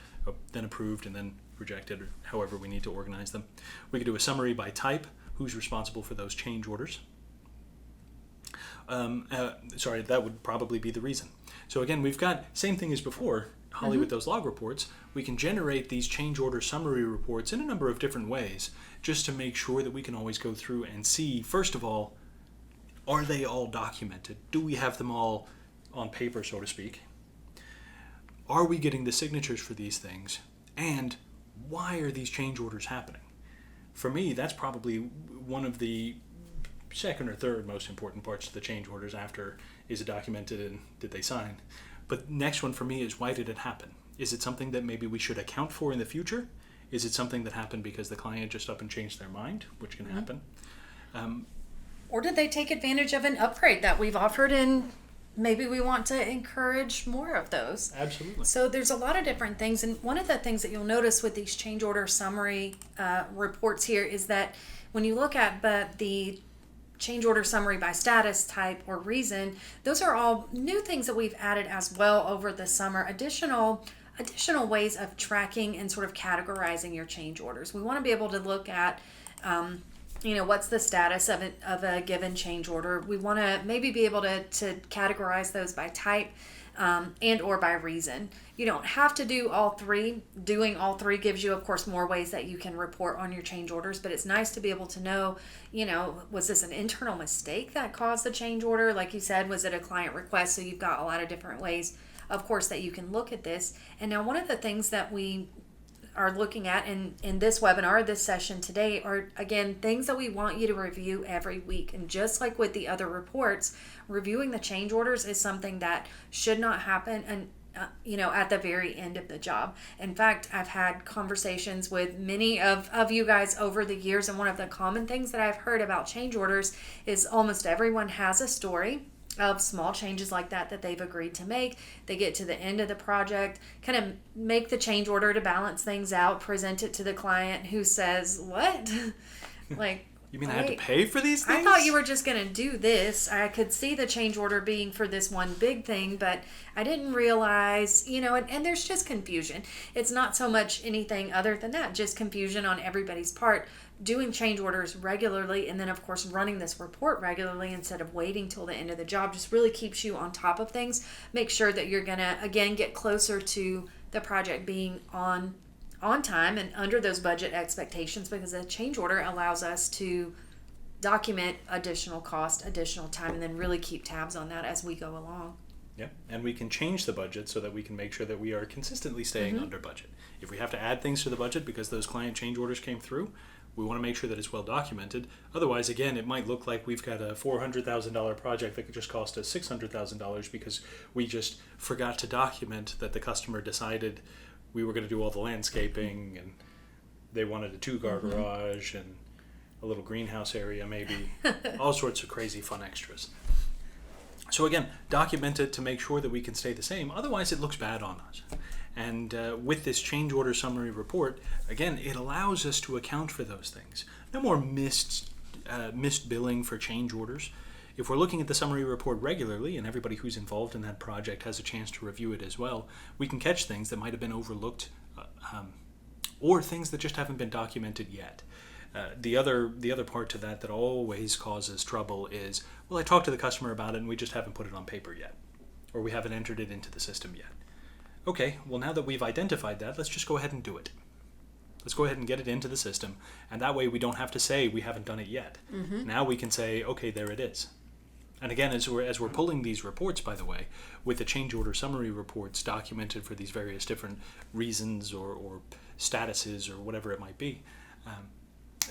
then approved and then rejected, or however we need to organize them. We could do a summary by type, who's responsible for those change orders. That would probably be the reason. So again, we've got same thing as before, Holly, with those log reports. We can generate these change order summary reports in a number of different ways, just to make sure that we can always go through and see, first of all, are they all documented? Do we have them all on paper, so to speak? Are we getting the signatures for these things? And why are these change orders happening? For me, that's probably one of the second or third most important parts of the change orders after, is it documented and did they sign? But next one for me is, why did it happen? Is it something that maybe we should account for in the future? Is it something that happened because the client just up and changed their mind, which can happen? Or did they take advantage of an upgrade that we've offered, and maybe we want to encourage more of those? Absolutely. So there's a lot of different things. And one of the things that you'll notice with these change order summary reports here is that when you look at the change order summary by status, type, or reason, those are all new things that we've added as well over the summer. Additional ways of tracking and sort of categorizing your change orders. We want to be able to look at what's the status of a given change order. We want to maybe be able to categorize those by type and or by reason. You don't have to do all three. Doing all three gives you, of course, more ways that you can report on your change orders, but it's nice to be able to know, was this an internal mistake that caused the change order? Like you said, was it a client request? So you've got a lot of different ways, of course, that you can look at this. And now one of the things that we are looking at in this webinar, this session today, are again things that we want you to review every week. And just like with the other reports, reviewing the change orders is something that should not happen at the very end of the job. In fact, I've had conversations with many of you guys over the years, and one of the common things that I've heard about change orders is almost everyone has a story of small changes like that they've agreed to make. They get to the end of the project, kind of make the change order to balance things out, present it to the client, who says, what? Like, you mean I have to pay for these things? I thought you were just going to do this. I could see the change order being for this one big thing, but I didn't realize, and there's just confusion. It's not so much anything other than that, just confusion on everybody's part, doing change orders regularly, and then of course running this report regularly instead of waiting till the end of the job just really keeps you on top of things. Make sure that you're gonna again get closer to the project being on time and under those budget expectations, because a change order allows us to document additional cost, additional time, and then really keep tabs on that as we go along. Yeah, and we can change the budget so that we can make sure that we are consistently staying under budget. If we have to add things to the budget because those client change orders came through, we want to make sure that it's well documented. Otherwise, again, it might look like we've got a $400,000 project that could just cost us $600,000 because we just forgot to document that the customer decided we were going to do all the landscaping and they wanted a 2-car garage and a little greenhouse area maybe, all sorts of crazy fun extras. So again, document it to make sure that we can stay the same. Otherwise, it looks bad on us. And with this change order summary report, again, it allows us to account for those things. No more missed billing for change orders. If we're looking at the summary report regularly, and everybody who's involved in that project has a chance to review it as well, we can catch things that might have been overlooked or things that just haven't been documented yet. The other part to that always causes trouble is, well, I talked to the customer about it and we just haven't put it on paper yet, or we haven't entered it into the system yet. Okay, well, now that we've identified that, let's just go ahead and do it. Let's go ahead and get it into the system, and that way we don't have to say we haven't done it yet. Now we can say, okay, there it is. And again, as we're pulling these reports, by the way, with the change order summary reports documented for these various different reasons or statuses or whatever it might be,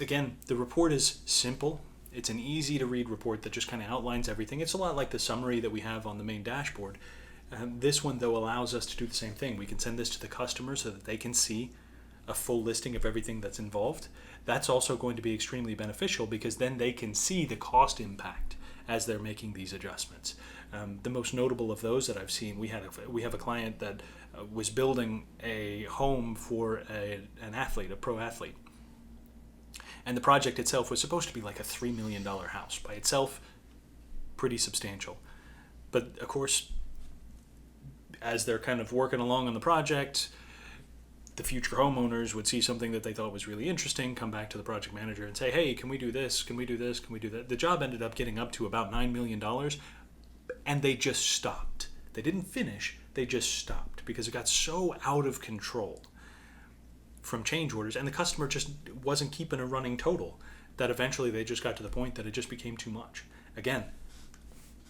again, the report is simple. It's an easy to read report that just kind of outlines everything. It's a lot like the summary that we have on the main dashboard. This one, though, allows us to do the same thing. We can send this to the customer so that they can see a full listing of everything that's involved. That's also going to be extremely beneficial because then they can see the cost impact as they're making these adjustments. The most notable of those that I've seen, we have a client that was building a home for an athlete, a pro athlete. And the project itself was supposed to be like a $3 million house. By itself, pretty substantial. But of course, as they're kind of working along on the project, the future homeowners would see something that they thought was really interesting, come back to the project manager and say, hey, can we do this? Can we do this? Can we do that? The job ended up getting up to about $9 million, and they just stopped. They didn't finish, they just stopped because it got so out of control from change orders, and the customer just wasn't keeping a running total, that eventually they just got to the point that it just became too much. Again,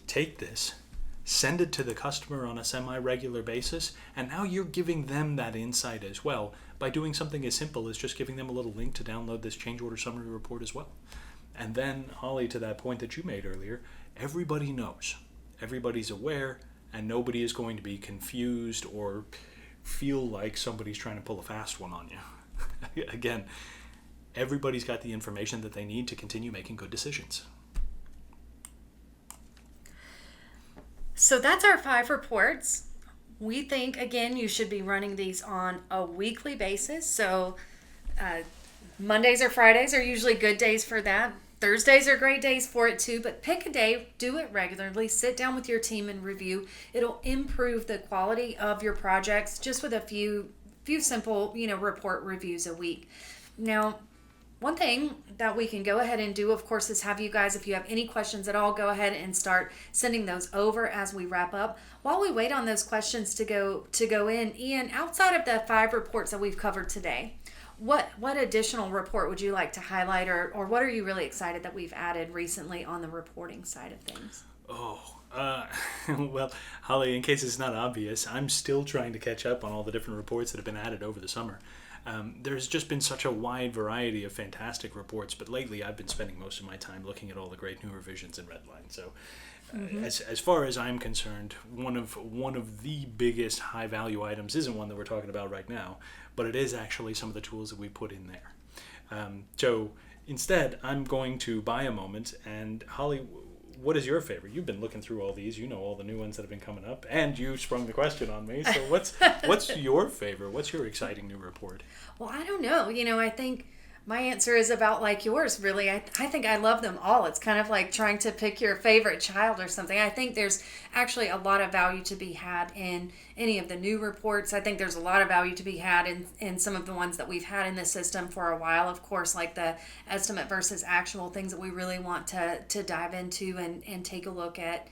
take this, send it to the customer on a semi-regular basis, and now you're giving them that insight as well by doing something as simple as just giving them a little link to download this change order summary report as well. And then, Holly, to that point that you made earlier, everybody knows, everybody's aware, and nobody is going to be confused or feel like somebody's trying to pull a fast one on you. Again, everybody's got the information that they need to continue making good decisions. So that's our 5 reports. We think, again, you should be running these on a weekly basis. So Mondays or Fridays are usually good days for that. Thursdays are great days for it too, but pick a day, do it regularly, sit down with your team and review. It'll improve the quality of your projects just with a few simple, report reviews a week. Now, one thing that we can go ahead and do, of course, is have you guys, if you have any questions at all, go ahead and start sending those over as we wrap up. While we wait on those questions to go in, Ian, outside of the 5 reports that we've covered today, what additional report would you like to highlight, or what are you really excited that we've added recently on the reporting side of things? Well, Holly, in case it's not obvious, I'm still trying to catch up on all the different reports that have been added over the summer. There's just been such a wide variety of fantastic reports, but lately I've been spending most of my time looking at all the great new revisions and redlines. So as far as I'm concerned, one of the biggest high value items isn't one that we're talking about right now, but it is actually some of the tools that we put in there. So instead, I'm going to buy a moment, and Holly, what is your favorite? You've been looking through all these. You know all the new ones that have been coming up, and you sprung the question on me. So what's your favorite? What's your exciting new report? Well, I don't know. I think My answer is about like yours, really. I think I love them all. It's kind of like trying to pick your favorite child or something. I think there's actually a lot of value to be had in any of the new reports. I think there's a lot of value to be had in some of the ones that we've had in the system for a while. Of course, like the estimate versus actual, things that we really want to dive into and take a look at.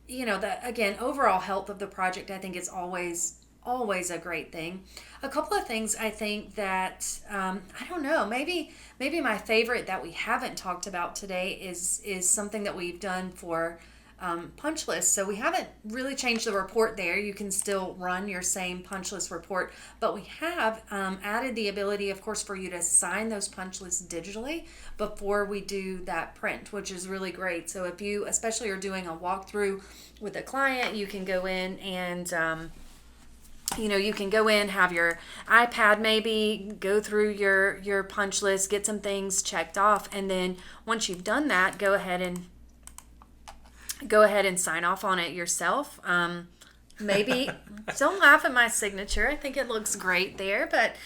The, again, overall health of the project, I think, is always a great thing. A couple of things I think that I don't know, maybe my favorite that we haven't talked about today is something that we've done for punch lists. So we haven't really changed the report there. You can still run your same punch list report, but we have added the ability, of course, for you to sign those punch lists digitally before we do that print, which is really great. So if you especially are doing a walkthrough with a client, you can go in and you can go in, have your iPad maybe, go through your punch list, get some things checked off, and then once you've done that, go ahead and sign off on it yourself. Maybe don't laugh at my signature. I think it looks great there, but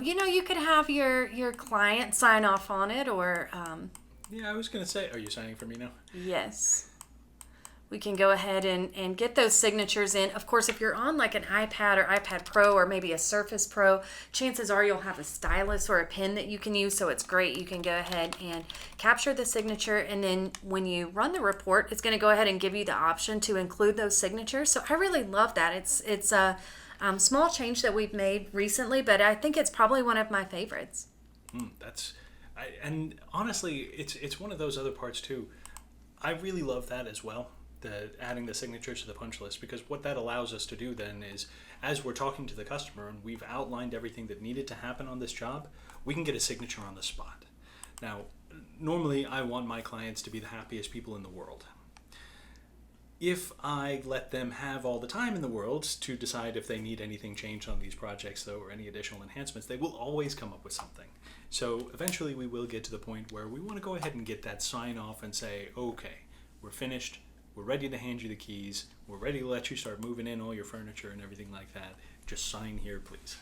you could have your client sign off on it, or Yeah, I was going to say, are you signing for me now? yes. We can go ahead and get those signatures in. Of course, if you're on like an iPad or iPad Pro or maybe a Surface Pro, chances are you'll have a stylus or a pen that you can use, so it's great. You can go ahead and capture the signature, and then when you run the report, it's going to go ahead and give you the option to include those signatures. So I really love that. It's a small change that we've made recently, but I think it's probably one of my favorites. And honestly, it's one of those other parts too. I really love that as well. Adding the signatures to the punch list, because what that allows us to do then is, as we're talking to the customer and we've outlined everything that needed to happen on this job, we can get a signature on the spot. Now, normally I want my clients to be the happiest people in the world. If I let them have all the time in the world to decide if they need anything changed on these projects, though, or any additional enhancements, they will always come up with something. So eventually we will get to the point where we want to go ahead and get that sign off and say, okay, we're finished. We're ready to hand you the keys. We're ready to let you start moving in all your furniture and everything like that. Just sign here, please.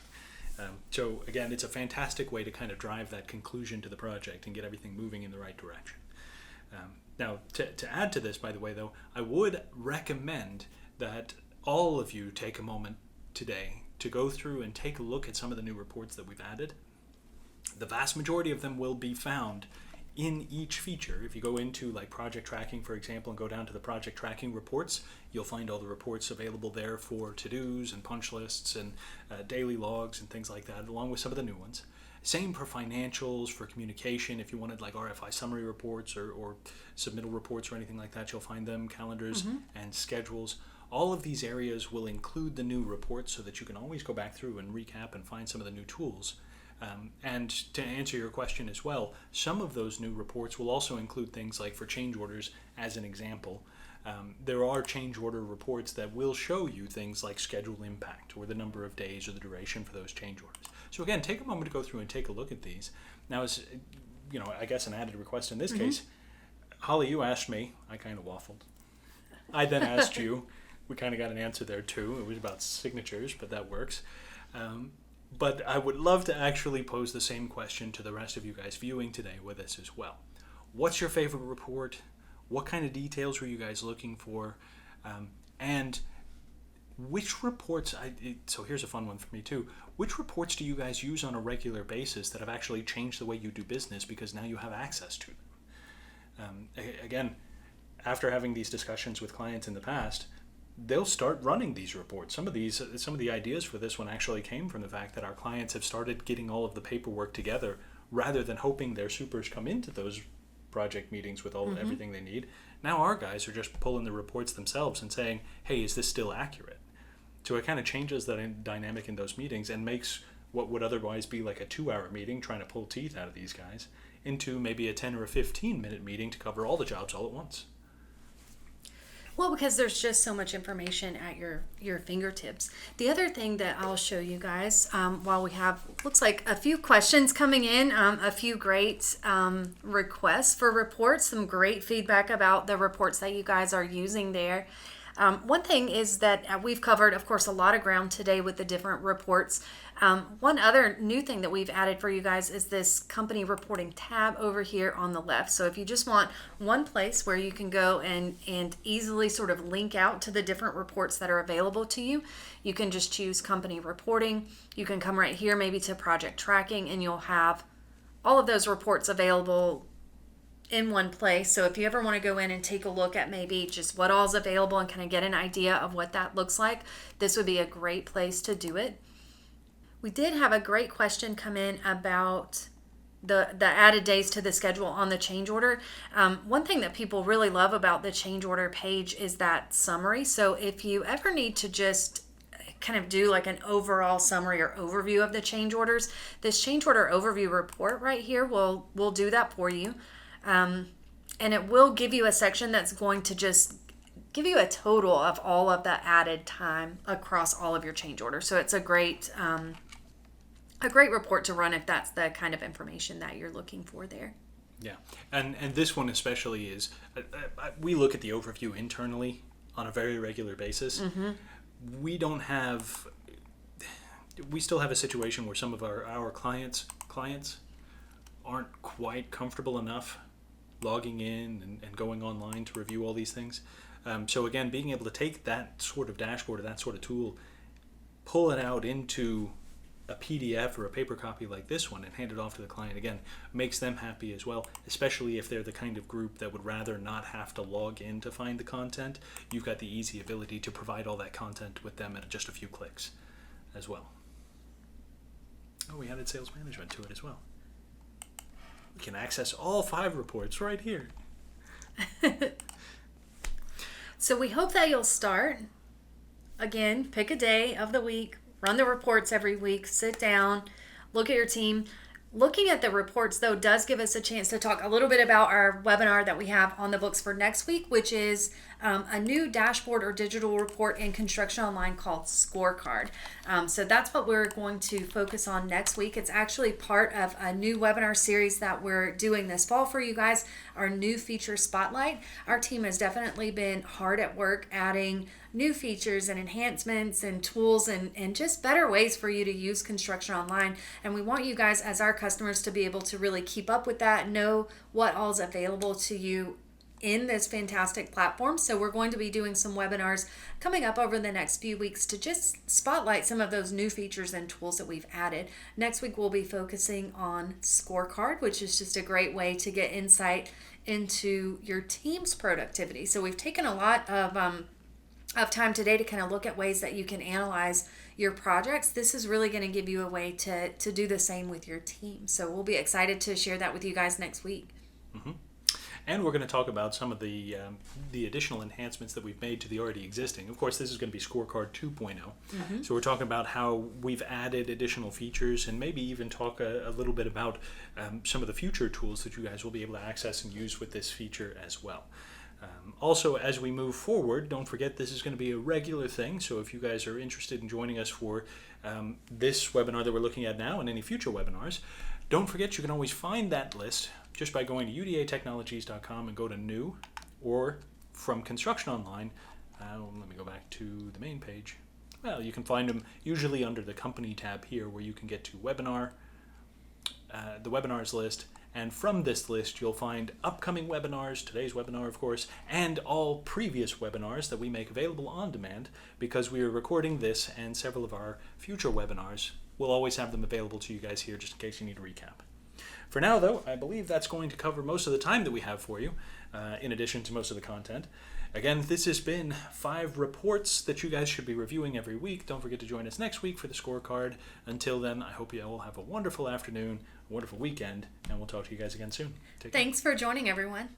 So again, it's a fantastic way to kind of drive that conclusion to the project and get everything moving in the right direction. Now, to add to this, by the way, though, I would recommend that all of you take a moment today to go through and take a look at some of the new reports that we've added. The vast majority of them will be found in each feature. If you go into like project tracking, for example, and go down to the project tracking reports, you'll find all the reports available there for to-dos and punch lists and daily logs and things like that, along with some of the new ones. Same for financials, for communication. If you wanted like RFI summary reports or submittal reports or anything like that, you'll find them, calendars and schedules. All of these areas will include the new reports so that you can always go back through and recap and find some of the new tools. And to answer your question as well, some of those new reports will also include things like for change orders, as an example. There are change order reports that will show you things like schedule impact or the number of days or the duration for those change orders. So again, take a moment to go through and take a look at these. Now, as I guess an added request in this case, Holly, you asked me, I kind of waffled. I then asked you, we kind of got an answer there too. It was about signatures, but that works. But I would love to actually pose the same question to the rest of you guys viewing today with us as well. What's your favorite report? What kind of details were you guys looking for? And which reports, so here's a fun one for me too. Which reports do you guys use on a regular basis that have actually changed the way you do business because now you have access to them? Again, after having these discussions with clients in the past, they'll start running these reports. Some of the ideas for this one actually came from the fact that our clients have started getting all of the paperwork together rather than hoping their supers come into those project meetings with everything they need. Now our guys are just pulling the reports themselves and saying, hey, is this still accurate? So it kind of changes the dynamic in those meetings and makes what would otherwise be like a 2-hour meeting trying to pull teeth out of these guys into maybe a 10 or a 15-minute meeting to cover all the jobs all at once. Well, because there's just so much information at your fingertips. The other thing that I'll show you guys, while we have, looks like a few questions coming in, a few great requests for reports, some great feedback about the reports that you guys are using there. One thing is that we've covered, of course, a lot of ground today with the different reports. One other new thing that we've added for you guys is this company reporting tab over here on the left. So if you just want one place where you can go and easily sort of link out to the different reports that are available to you, you can just choose company reporting. You can come right here maybe to project tracking, and you'll have all of those reports available in one place. So if you ever want to go in and take a look at maybe just what all's available and kind of get an idea of what that looks like, this would be a great place to do it. We did have a great question come in about the added days to the schedule on the change order. One thing that people really love about the change order page is that summary. So if you ever need to just kind of do like an overall summary or overview of the change orders, this change order overview report right here will do that for you. And it will give you a section that's going to just give you a total of all of the added time across all of your change orders. So it's a great report to run if that's the kind of information that you're looking for there. Yeah, and this one especially is, we look at the overview internally on a very regular basis. Mm-hmm. We still have a situation where some of our clients aren't quite comfortable enough logging in and going online to review all these things. So again, being able to take that sort of dashboard or that sort of tool, pull it out into a PDF or a paper copy like this one and hand it off to the client, again, makes them happy as well, especially if they're the kind of group that would rather not have to log in to find the content. You've got the easy ability to provide all that content with them at just a few clicks as well. Oh, we added sales management to it as well. We can access all 5 reports right here. So we hope that you'll start. Again, pick a day of the week, run the reports every week, sit down, look at your team. Looking at the reports, though, does give us a chance to talk a little bit about our webinar that we have on the books for next week, which is a new dashboard or digital report in Construction Online called Scorecard. So that's what we're going to focus on next week. It's actually part of a new webinar series that we're doing this fall for you guys, our new feature spotlight. Our team has definitely been hard at work adding new features and enhancements and tools and just better ways for you to use Construction Online. And we want you guys as our customers to be able to really keep up with that, know what all's available to you in this fantastic platform. So we're going to be doing some webinars coming up over the next few weeks to just spotlight some of those new features and tools that we've added. Next week we'll be focusing on Scorecard, which is just a great way to get insight into your team's productivity. So we've taken a lot of time today to kind of look at ways that you can analyze your projects. This is really going to give you a way to do the same with your team. So we'll be excited to share that with you guys next week. Mm-hmm. And we're going to talk about some of the additional enhancements that we've made to the already existing. Of course, this is going to be Scorecard 2.0. Mm-hmm. So we're talking about how we've added additional features and maybe even talk a little bit about some of the future tools that you guys will be able to access and use with this feature as well. Also, as we move forward, don't forget this is going to be a regular thing. So if you guys are interested in joining us for this webinar that we're looking at now and any future webinars, don't forget you can always find that list just by going to UDATechnologies.com and go to New, or from Construction Online. Let me go back to the main page. Well, you can find them usually under the Company tab here, where you can get to Webinar, the Webinars list. And from this list, you'll find upcoming webinars, today's webinar, of course, and all previous webinars that we make available on demand, because we are recording this and several of our future webinars. We'll always have them available to you guys here just in case you need a recap. For now, though, I believe that's going to cover most of the time that we have for you, in addition to most of the content. Again, this has been 5 reports that you guys should be reviewing every week. Don't forget to join us next week for the scorecard. Until then, I hope you all have a wonderful afternoon, a wonderful weekend, and we'll talk to you guys again soon. Take care. Thanks for joining, everyone.